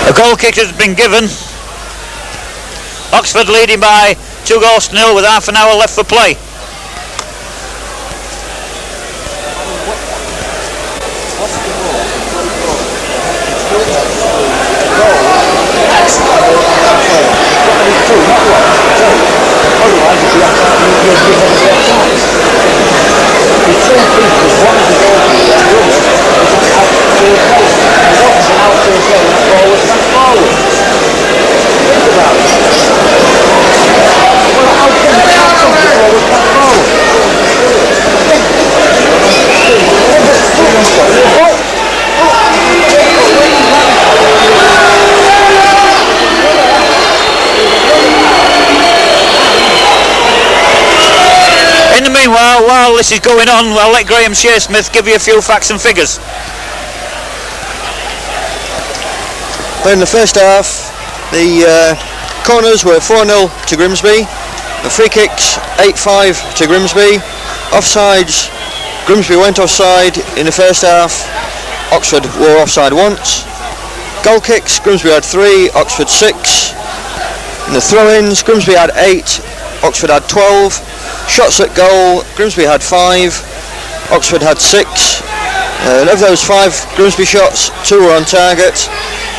A goal kick has been given. Oxford leading by 2-0 with half an hour left for play. Meanwhile, while this is going on, I'll let Graham Shearsmith give you a few facts and figures. In the first half, the corners were 4-0 to Grimsby, the free kicks 8-5 to Grimsby, offsides, Grimsby went offside in the first half, Oxford were offside once, goal kicks, Grimsby had 3, Oxford 6, in the throw-ins, Grimsby had 8, Oxford had 12, shots at goal, Grimsby had 5, Oxford had 6, and of those 5 Grimsby shots, 2 were on target,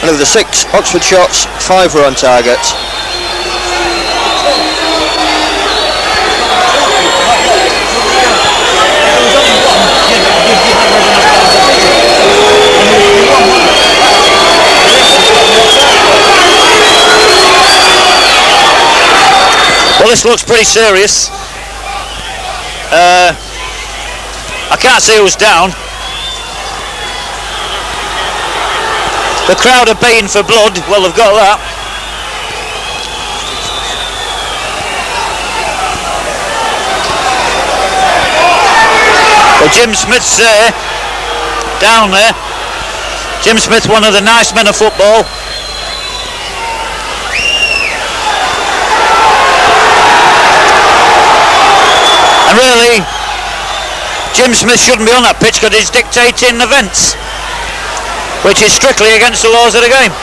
and of the 6 Oxford shots, 5 were on target. Well, this looks pretty serious. I can't see who's down. The crowd are baying for blood. Well, they've got that. Well, Jim Smith's there, down there. Jim Smith, one of the nice men of football. And really, Jim Smith shouldn't be on that pitch because he's dictating events, which is strictly against the laws of the game.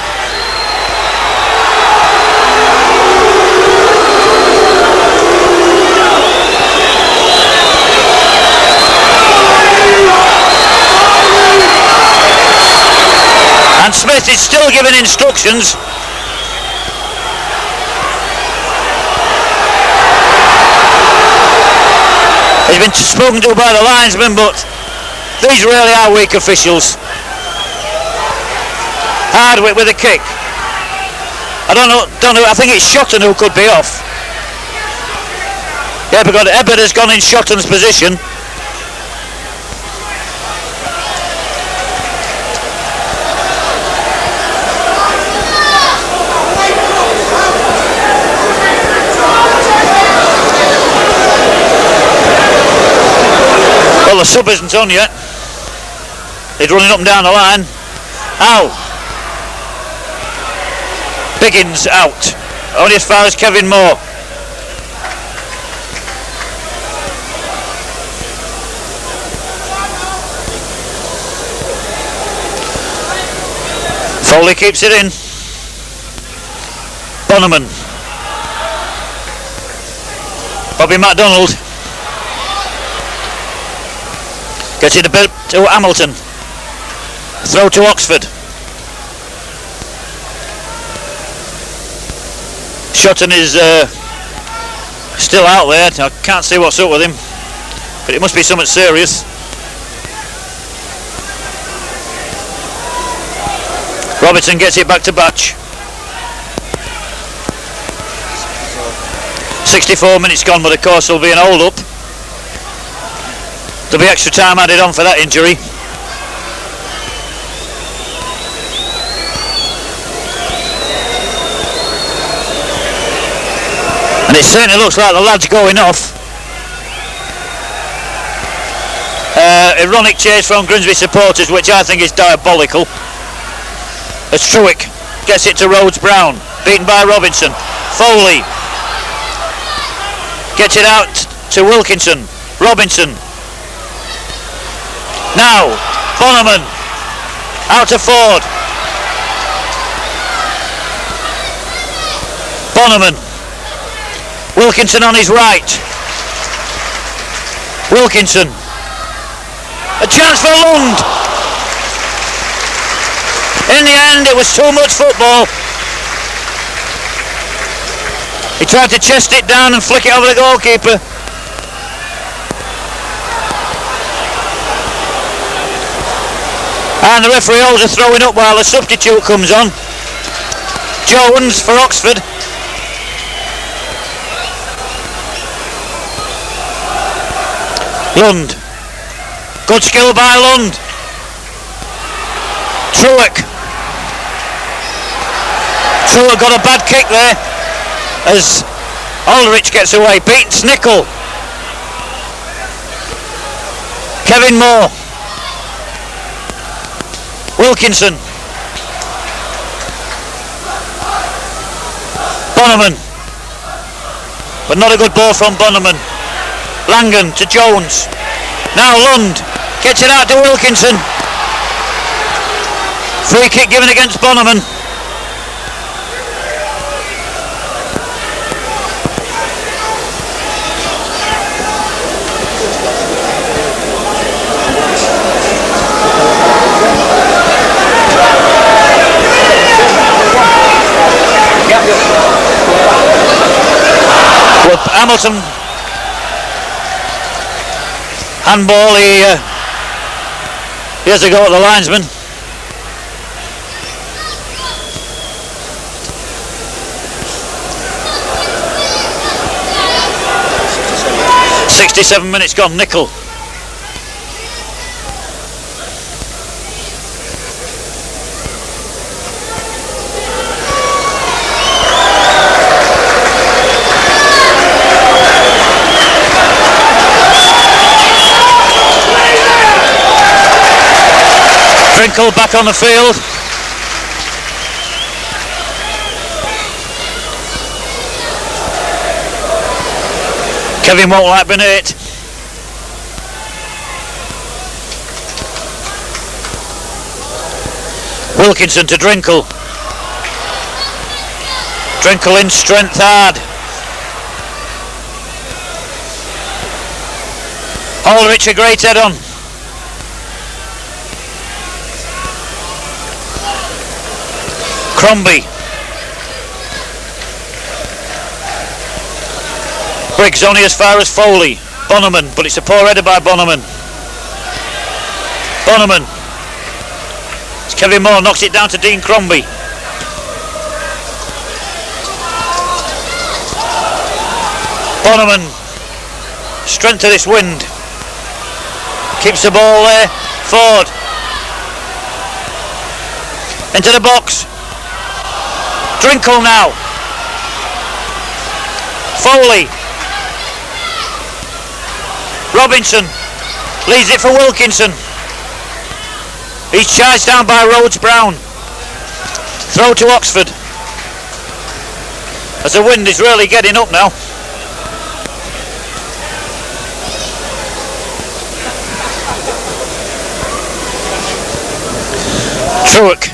And Smith is still giving instructions. He's been spoken to by the linesman, but these really are weak officials. Hardwick with a kick. I don't know, I think it's Shotton who could be off. Yeah, because Ebbert has gone in Shotton's position. Well, the sub isn't on yet. He's running up and down the line. Ow! Biggins out. Only as far as Kevin Moore. Foley keeps it in. Bonneman. Bobby MacDonald. Gets it a bit to Hamilton. Throw to Oxford. Shotton is still out there. I can't see what's up with him, but it must be something serious. Robertson gets it back to Batch. 64 minutes gone, but of course there'll be an hold up. There'll be extra time added on for that injury. And it certainly looks like the lad's going off. Ironic chase from Grimsby supporters, which I think is diabolical. As Truick gets it to Rhodes Brown, beaten by Robinson. Foley gets it out to Wilkinson. Robinson. Now Bonnerman out to Ford. Bonnerman. Wilkinson on his right. Wilkinson. A chance for Lund. In the end, it was too much football. He tried to chest it down and flick it over the goalkeeper. And the referee holds a throwing up while the substitute comes on. Jones for Oxford. Lund. Good skill by Lund. Truick. Truick got a bad kick there as Aldrich gets away. Beats Nickel. Kevin Moore. Wilkinson. Bonnerman. But not a good ball from Bonnerman. Langan to Jones. Now Lund gets it out to Wilkinson. Free kick given against Bonnerman. Well, Hamilton handball, he has a go at the linesman. .67 minutes gone, Nickel. Drinkle back on the field. Kevin won't like being hit. Wilkinson to Drinkle. Drinkle in strength hard. Aldrich a great head on. Crombie. Briggs only as far as Foley. Bonnerman, but it's a poor header by Bonnerman. Bonnerman. It's Kevin Moore, knocks it down to Dean Crombie. Bonnerman. Strength of this wind. Keeps the ball there. Ford. Into the box. Drinkle now. Foley. Robinson leads it for Wilkinson. He's charged down by Rhodes Brown. Throw to Oxford. As the wind is really getting up now. Truick.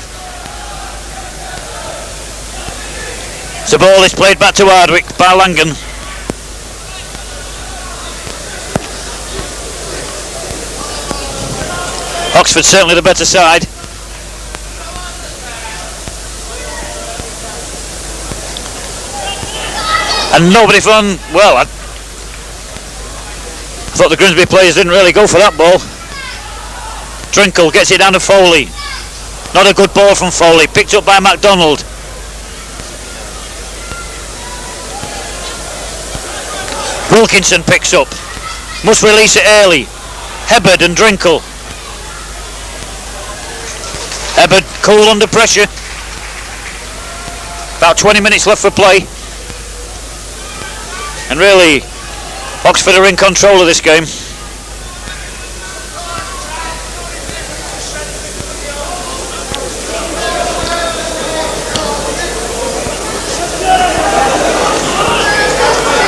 The ball is played back to Hardwick by Langan. Oxford certainly the better side. And nobody from, well, I thought the Grimsby players didn't really go for that ball. Drinkle gets it down to Foley. Not a good ball from Foley, picked up by MacDonald. Wilkinson picks up. Must release it early. Hebbard and Drinkle. Hebbard cool under pressure. About 20 minutes left for play. And really, Oxford are in control of this game.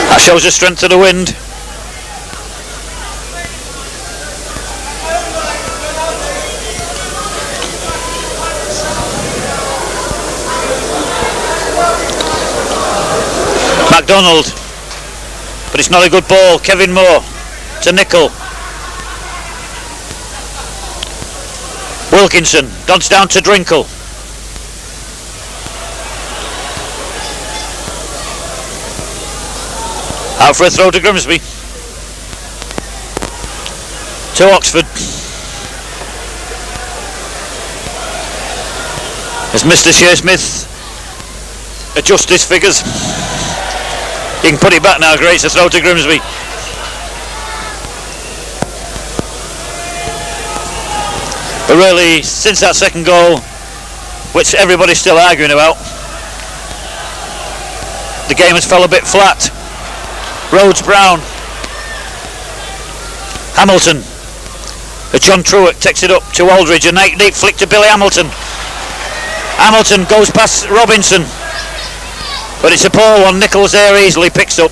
That shows the strength of the wind. MacDonald, but it's not a good ball. Kevin Moore to Nicol. Wilkinson dodged down to Drinkle. Out for a throw to Grimsby. To Oxford. As Mr. Shearsmith adjusts his figures. He can put it back now, great, to throw to Grimsby. But really, since that second goal, which everybody's still arguing about, the game has fell a bit flat. Rhodes Brown. Hamilton. John Truitt takes it up to Aldridge. A neat flick to Billy Hamilton. Hamilton goes past Robinson. But it's a poor one. Nichols there easily picks up.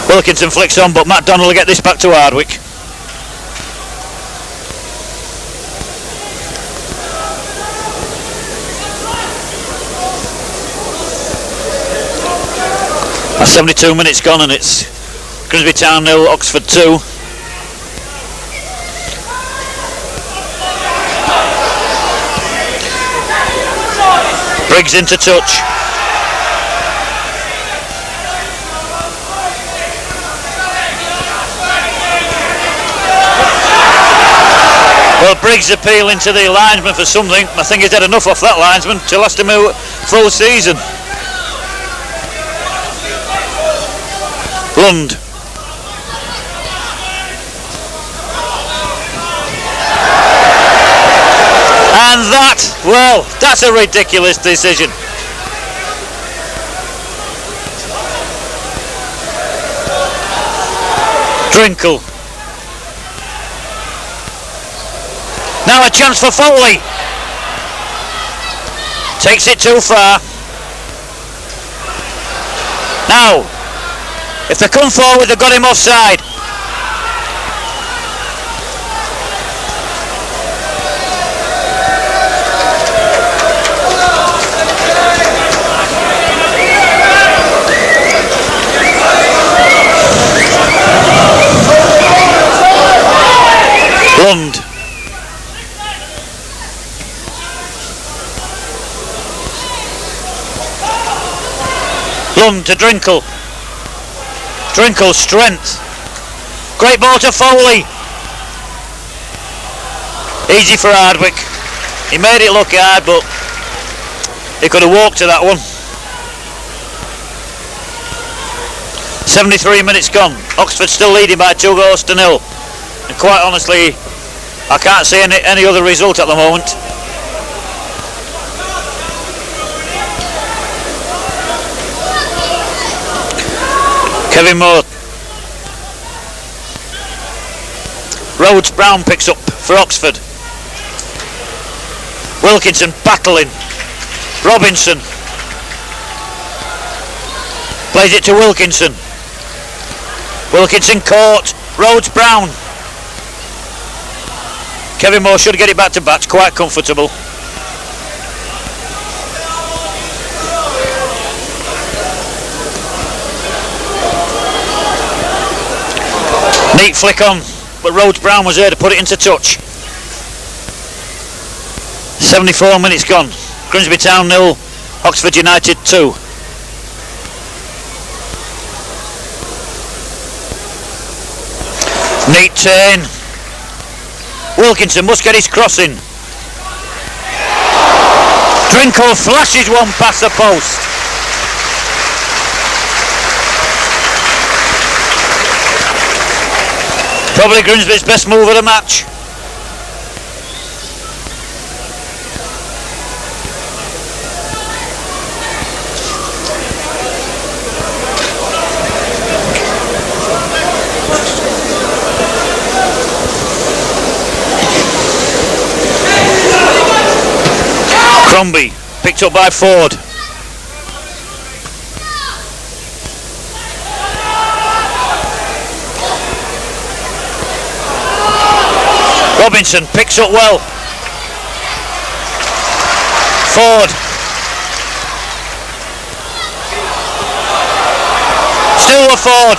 Wilkinson flicks on, but Matt Donald will get this back to Hardwick. That's 72 minutes gone and it's Grimsby Town 0, Oxford 2. Briggs into touch. Well, Briggs appealing to the linesman for something. I think he's had enough off that linesman to last him a full season. Lund. And that, well, that's a ridiculous decision. Drinkle. Now a chance for Foley. Takes it too far. Now, if they come forward, they've got him offside. Lund. Lund to Drinkle. Drinkle's strength. Great ball to Foley. Easy for Hardwick. He made it look hard, but he could have walked to that one. 73 minutes gone. Oxford still leading by 2 goals to 0. And quite honestly, I can't see any other result at the moment. Kevin Moore. Rhodes Brown picks up for Oxford. Wilkinson battling. Robinson. Plays it to Wilkinson. Wilkinson caught. Rhodes Brown. Kevin Moore should get it back to bats, quite comfortable. Neat flick on, but Rhodes Brown was there to put it into touch. 74 minutes gone. Grimsby Town 0, Oxford United 2. Neat turn. Wilkinson must get his crossing. Drinkle flashes one past the post. Probably Grimsby's best move of the match. Crombie, picked up by Ford. Robinson picks up well. Ford. Still with Ford.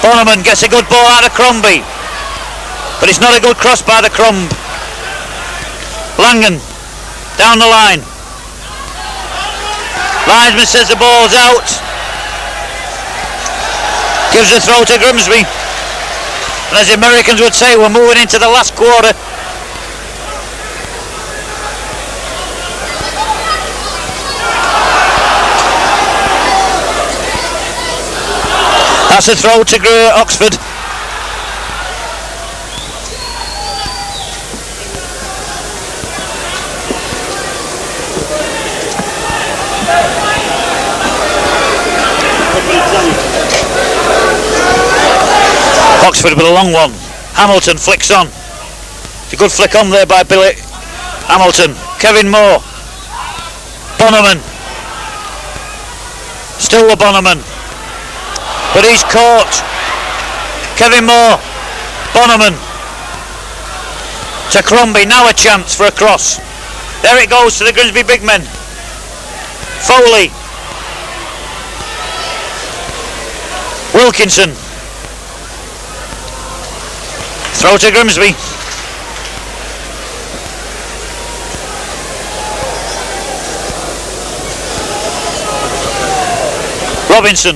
Bonneman gets a good ball out of Crombie, but it's not a good cross by the Crumb. Langan down the line. Linesman says the ball's out. Gives a throw to Grimsby. And as the Americans would say, we're moving into the last quarter. That's a throw to Oxford. Oxford with a long one. Hamilton flicks on. It's a good flick on there by Billy Hamilton. Kevin Moore. Bonneman. Still with Bonneman. But he's caught. Kevin Moore. Bonneman. To Crombie. Now a chance for a cross. There it goes to the Grimsby big men. Foley. Wilkinson. Throw to Grimsby. Robinson.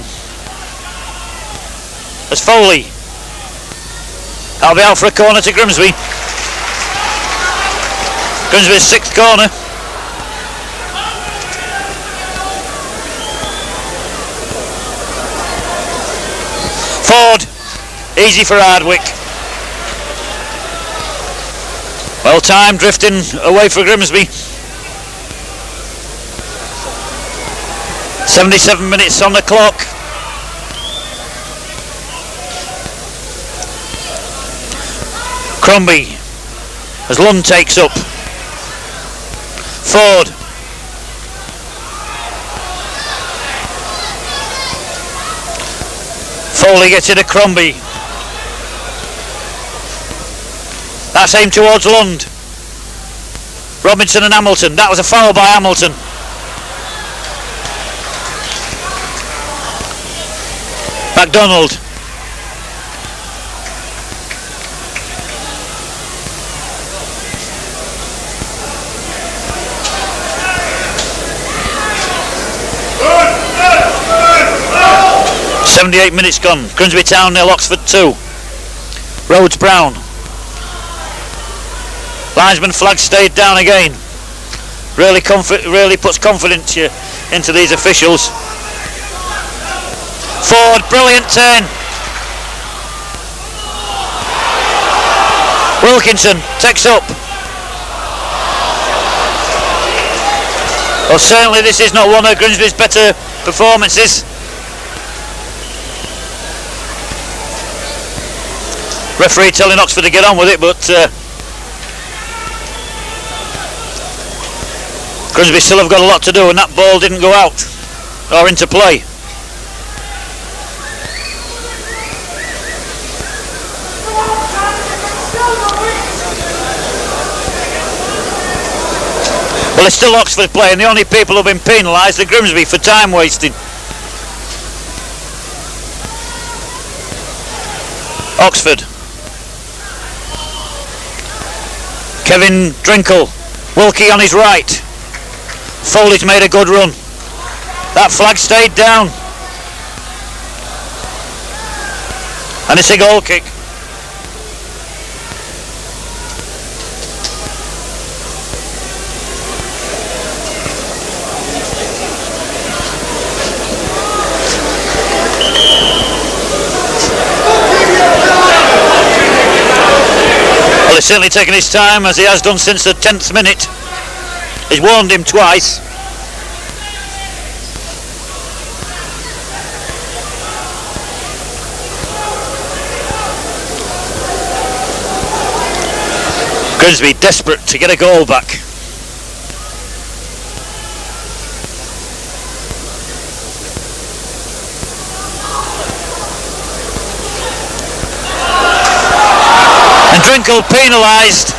As Foley. That'll be out for a corner to Grimsby. Grimsby's sixth corner. Ford. Easy for Hardwick. Well, time drifting away for Grimsby. 77 minutes on the clock. Crombie as Lund takes up. Ford. Foley gets it to Crombie. That's aimed towards Lund. Robinson and Hamilton. That was a foul by Hamilton. MacDonald. .78 minutes gone. Grimsby Town 0, Oxford 2. Rhodes Brown. Linesman flag stayed down again. Really puts confidence into these officials. Ford, brilliant turn. Wilkinson takes up. Well, certainly this is not one of Grimsby's better performances. Referee telling Oxford to get on with it, but Grimsby still have got a lot to do, and that ball didn't go out or into play. Well, it's still Oxford playing. The only people who've been penalised are Grimsby for time wasting. Oxford. Kevin Drinkle. Wilkie on his right. Foley's made a good run. That flag stayed down. And it's a goal kick. Well, he's certainly taken his time, as he has done since the 10th minute. He's warned him twice. Grimsby desperate to get a goal back. And Drinkle penalised.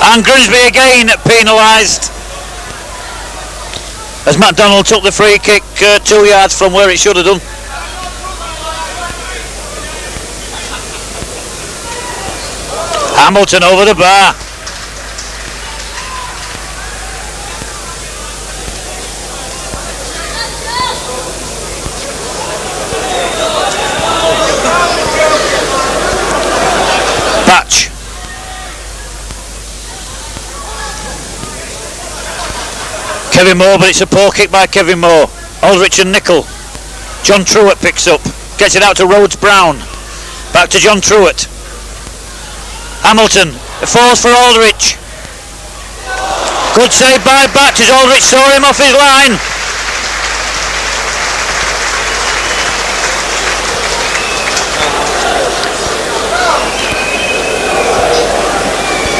And Grimsby again penalised, as MacDonald took the free kick 2 yards from where it should have done. Hamilton over the bar. Batch. Kevin Moore, but it's a poor kick by Kevin Moore. Aldrich and Nicol. John Truett picks up, gets it out to Rhodes Brown. Back to John Truett. Hamilton, it falls for Aldrich. Good save by Batch as Aldrich saw him off his line.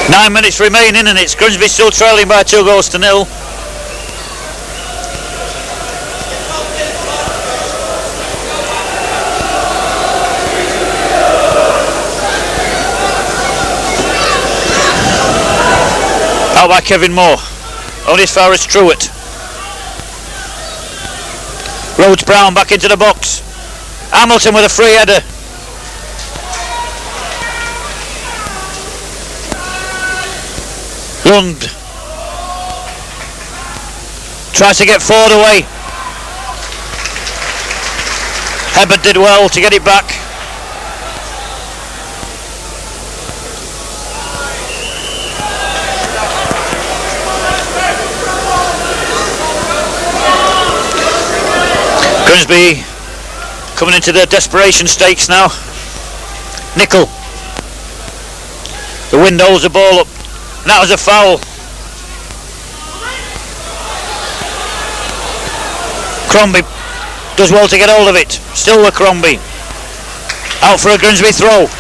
Nine minutes remaining and it's Grimsby still trailing by 2-0. Out by Kevin Moore, only as far as Truett. Rhodes Brown back into the box. Hamilton with a free header. Lund tries to get Ford away. Hebbert did well to get it back. Grimsby coming into their desperation stakes now. Nicol. The wind holds the ball up. And that was a foul. Crombie does well to get hold of it. Still with Crombie. Out for a Grimsby throw.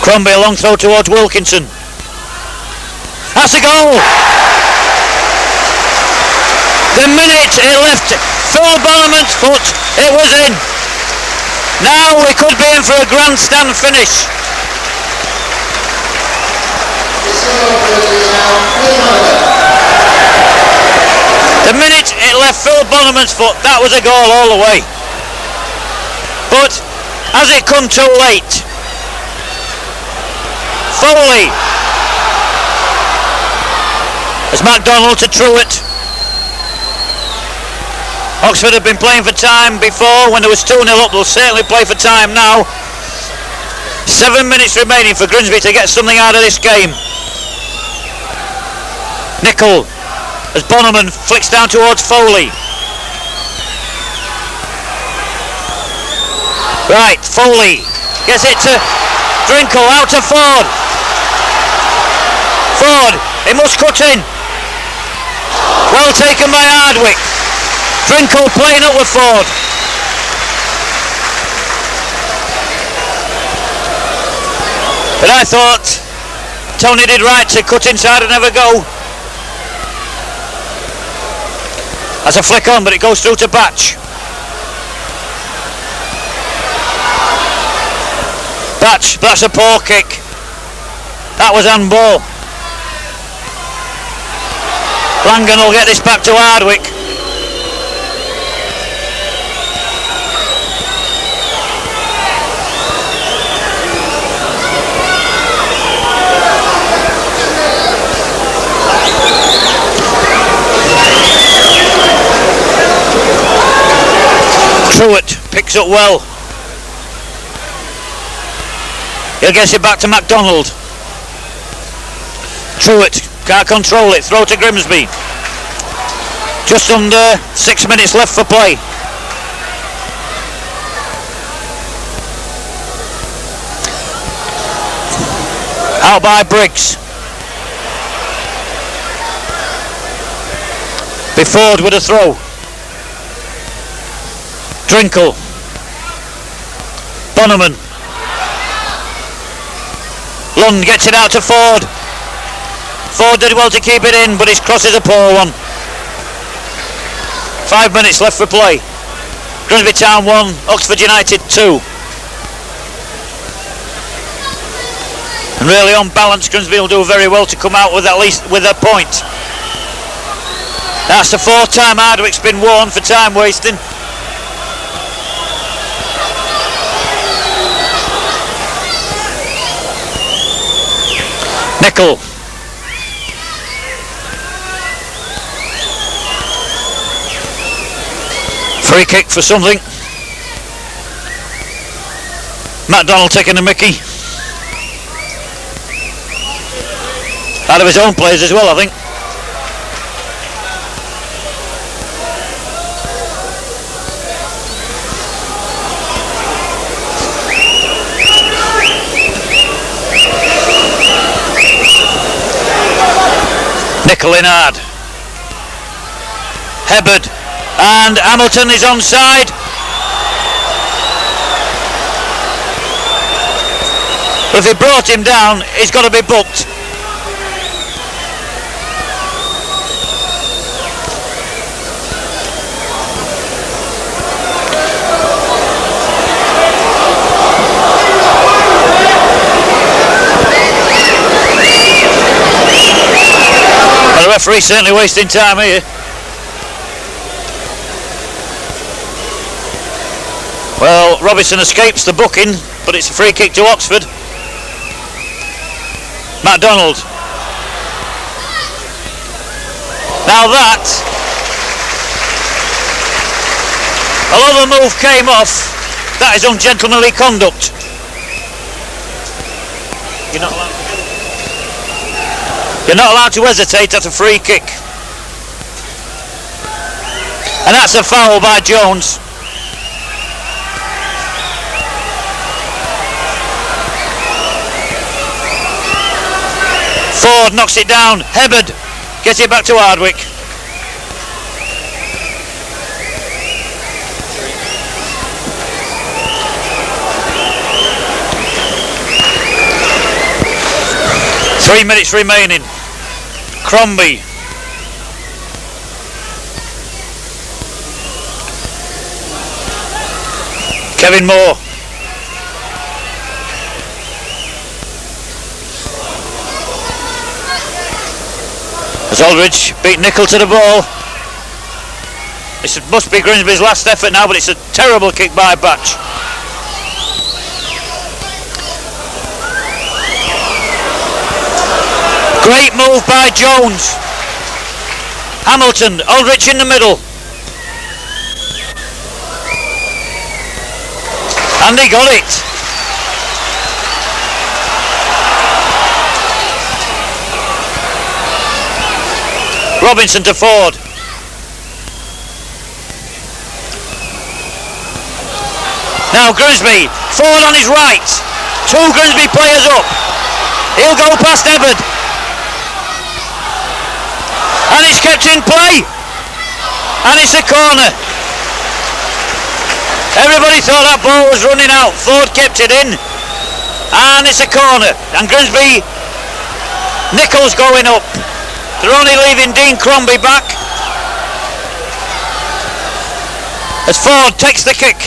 Crombie, a long throw towards Wilkinson. That's a goal! The minute it left Phil Bannerman's foot, it was in. Now we could be in for a grandstand finish. The minute it left Phil Bannerman's foot, that was a goal all the way. But has it come too late? Foley. As MacDonald to Truett. Oxford have been playing for time before when there was 2-0 up. They'll certainly play for time now. 7 minutes remaining for Grimsby to get something out of this game. Nicol as Bonneman flicks down towards Foley. Right, Foley gets it to Drinkle, out to Ford. Ford, he must cut in. Well taken by Hardwick. Drinkle playing up with Ford. But I thought Tony did right to cut inside and never go. That's a flick on, but it goes through to Batch. Batch, that's a poor kick. That was handball. Langan will get this back to Hardwick. Truett picks up well. He'll get it back to MacDonald. Truett can't control it. Throw to Grimsby. Just under 6 minutes left for play. Out by Briggs. Be Ford with a throw. Drinkle. Bonneman. Lund gets it out to Ford. Ford did well to keep it in, but his cross is a poor one. 5 minutes left for play. Grimsby Town 1, Oxford United 2. And really on balance, Grimsby will do very well to come out with at least with a point. That's the 4th time Hardwick's been warned for time wasting. Nickel. Free kick for something. MacDonald taking a mickey. Out of his own players as well, I think. Nickel in hard. Hebbard. And Hamilton is onside. If he brought him down, he's got to be booked. Well, the referee's certainly wasting time here. Well, Robinson escapes the booking, but it's a free kick to Oxford. MacDonald. Now that, although the move came off, that is ungentlemanly conduct. You're not allowed to hesitate at a free kick. And that's a foul by Jones. Ford knocks it down. Hebbard gets it back to Hardwick. Three minutes remaining. Crombie. Kevin Moore. As Aldridge beat Nickel to the ball. This must be Grimsby's last effort now, but it's a terrible kick by Batch. Great move by Jones. Hamilton, Aldrich in the middle. And he got it. Robinson to Ford. Now Grimsby, Ford on his right. Two Grimsby players up. He'll go past Ebbard. And it's kept in play. And it's a corner. Everybody thought that ball was running out. Ford kept it in. And it's a corner. And Grimsby, Nichol's going up. They're only leaving Dean Crombie back. As Ford takes the kick.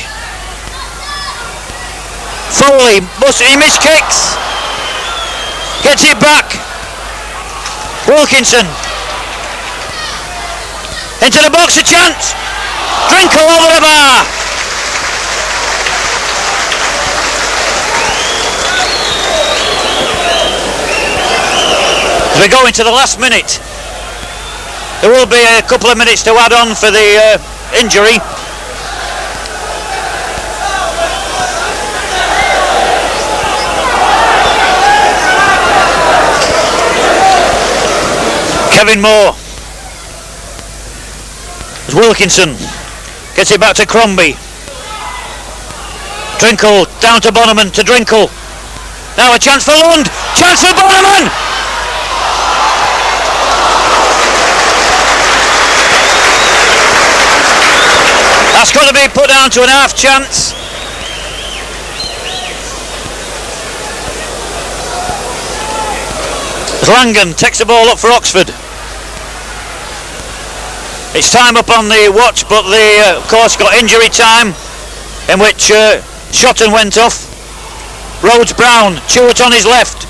Foley, he missed kicks. Gets it back. Wilkinson. Into the box, a chance. Drinkle over the bar. As we go into the last minute, there will be a couple of minutes to add on for the injury. Kevin Moore. As Wilkinson gets it back to Crombie. Drinkle down to Bonneman to Drinkle. Now a chance for Lund. Chance for Bonneman. That's got to be put down to an half chance. Langan takes the ball up for Oxford. It's time up on the watch, but they of course got injury time in which Shotton went off. Rhodes Brown, Chewett on his left.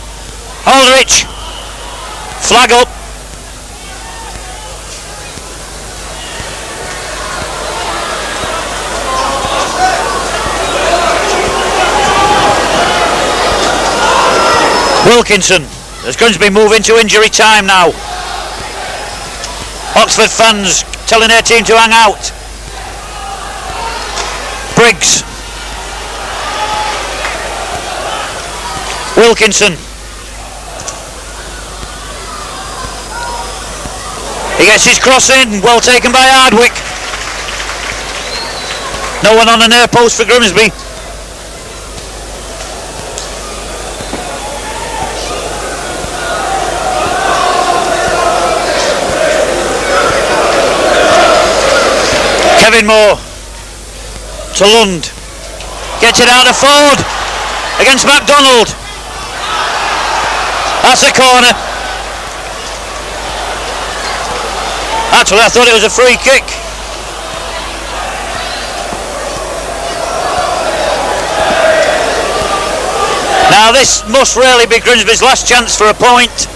Aldrich, flag up. Wilkinson, as Grimsby move into injury time now. Oxford fans telling their team to hang out. Briggs. Wilkinson. He gets his cross in, well taken by Hardwick. No one on the near post for Grimsby. Kevin Moore to Lund. Gets it out of Ford against MacDonald. That's a corner. Actually, I thought it was a free kick. Now this must really be Grimsby's last chance for a point.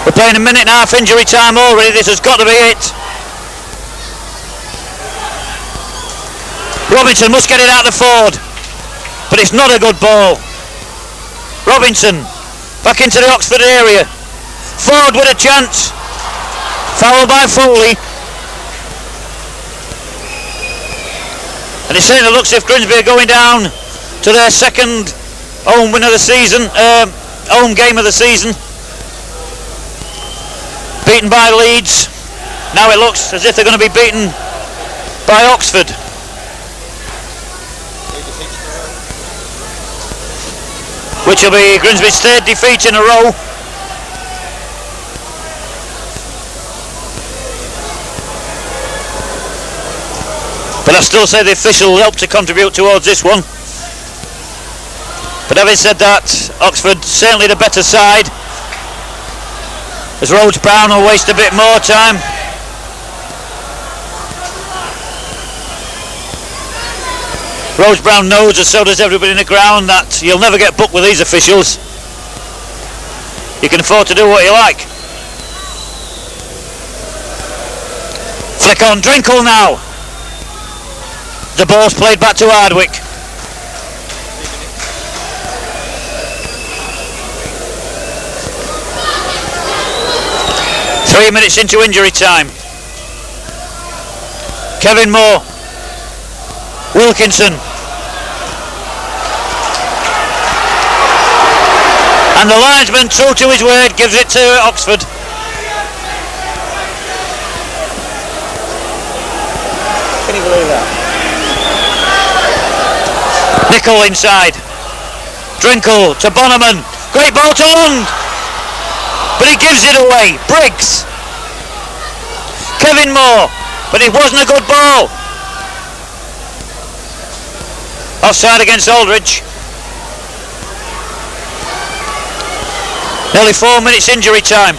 We're playing a minute and a half injury time already. This has got to be it. Robinson must get it out of Ford, but it's not a good ball. Robinson back into the Oxford area. Ford with a chance. Foul by Foley. And it certainly looks as if Grimsby are going down to their second home win of the season, home game of the season. Beaten by Leeds. Now it looks as if they're going to be beaten by Oxford. Which will be Grimsby's third defeat in a row. But I still say the official helped to contribute towards this one. But having said that, Oxford certainly the better side. As Rhodes Brown will waste a bit more time. Rhodes Brown knows, as so does everybody in the ground, that you'll never get booked with these officials. You can afford to do what you like. Flick on Drinkle now. The ball's played back to Hardwick. Three minutes into injury time. Kevin Moore. Wilkinson. And the linesman, true to his word, gives it to Oxford. Can you believe that? Nickel inside. Drinkle to Bonneman. Great ball to Lund. But he gives it away. Briggs. Kevin Moore. But it wasn't a good ball. Offside against Aldridge. Nearly 4 minutes injury time.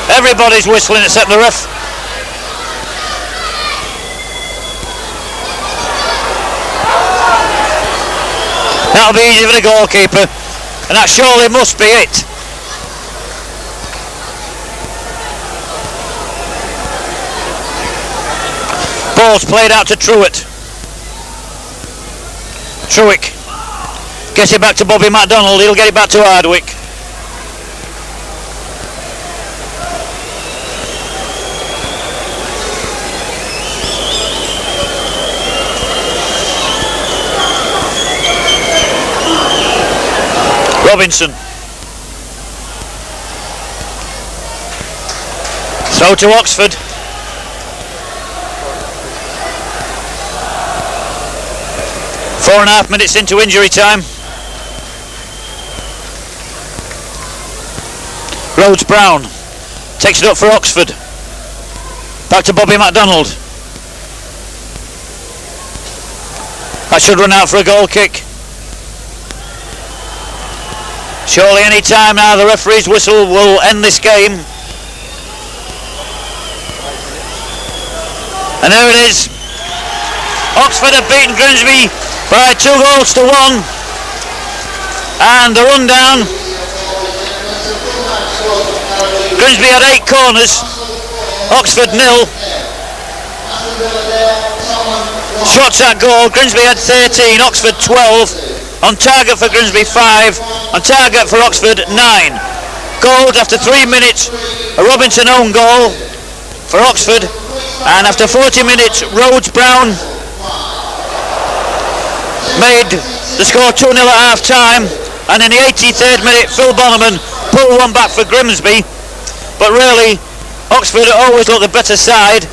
Everybody's whistling except the ref. That'll be easy for the goalkeeper, and that surely must be it. Ball's played out to Truitt. Truick gets it back to Bobby MacDonald. He'll get it back to Hardwick. Robinson. Throw to Oxford. Four and a half minutes into injury time. Rhodes Brown takes it up for Oxford. Back to Bobby MacDonald. That should run out for a goal kick. Surely any time now the referee's whistle will end this game. And there it is. Oxford have beaten Grimsby by 2 goals to 1. And the rundown. Grimsby had 8 corners. Oxford 0. Shots at goal. Grimsby had 13. Oxford 12. On target for Grimsby 5. On target for Oxford 9. Goals after 3 minutes. A Robinson own goal for Oxford. And after 40 minutes, Rhodes Brown made the score 2-0 at half time, and in the 83rd minute Phil Bonneman pulled one back for Grimsby, but really Oxford always looked the better side,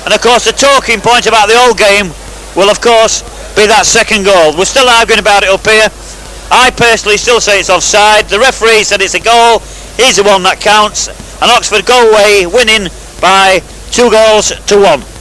and of course the talking point about the whole game will of course be that second goal. We're still arguing about it up here. I personally still say it's offside. The referee said it's a goal. He's the one that counts, and Oxford go away winning by 2 goals to 1.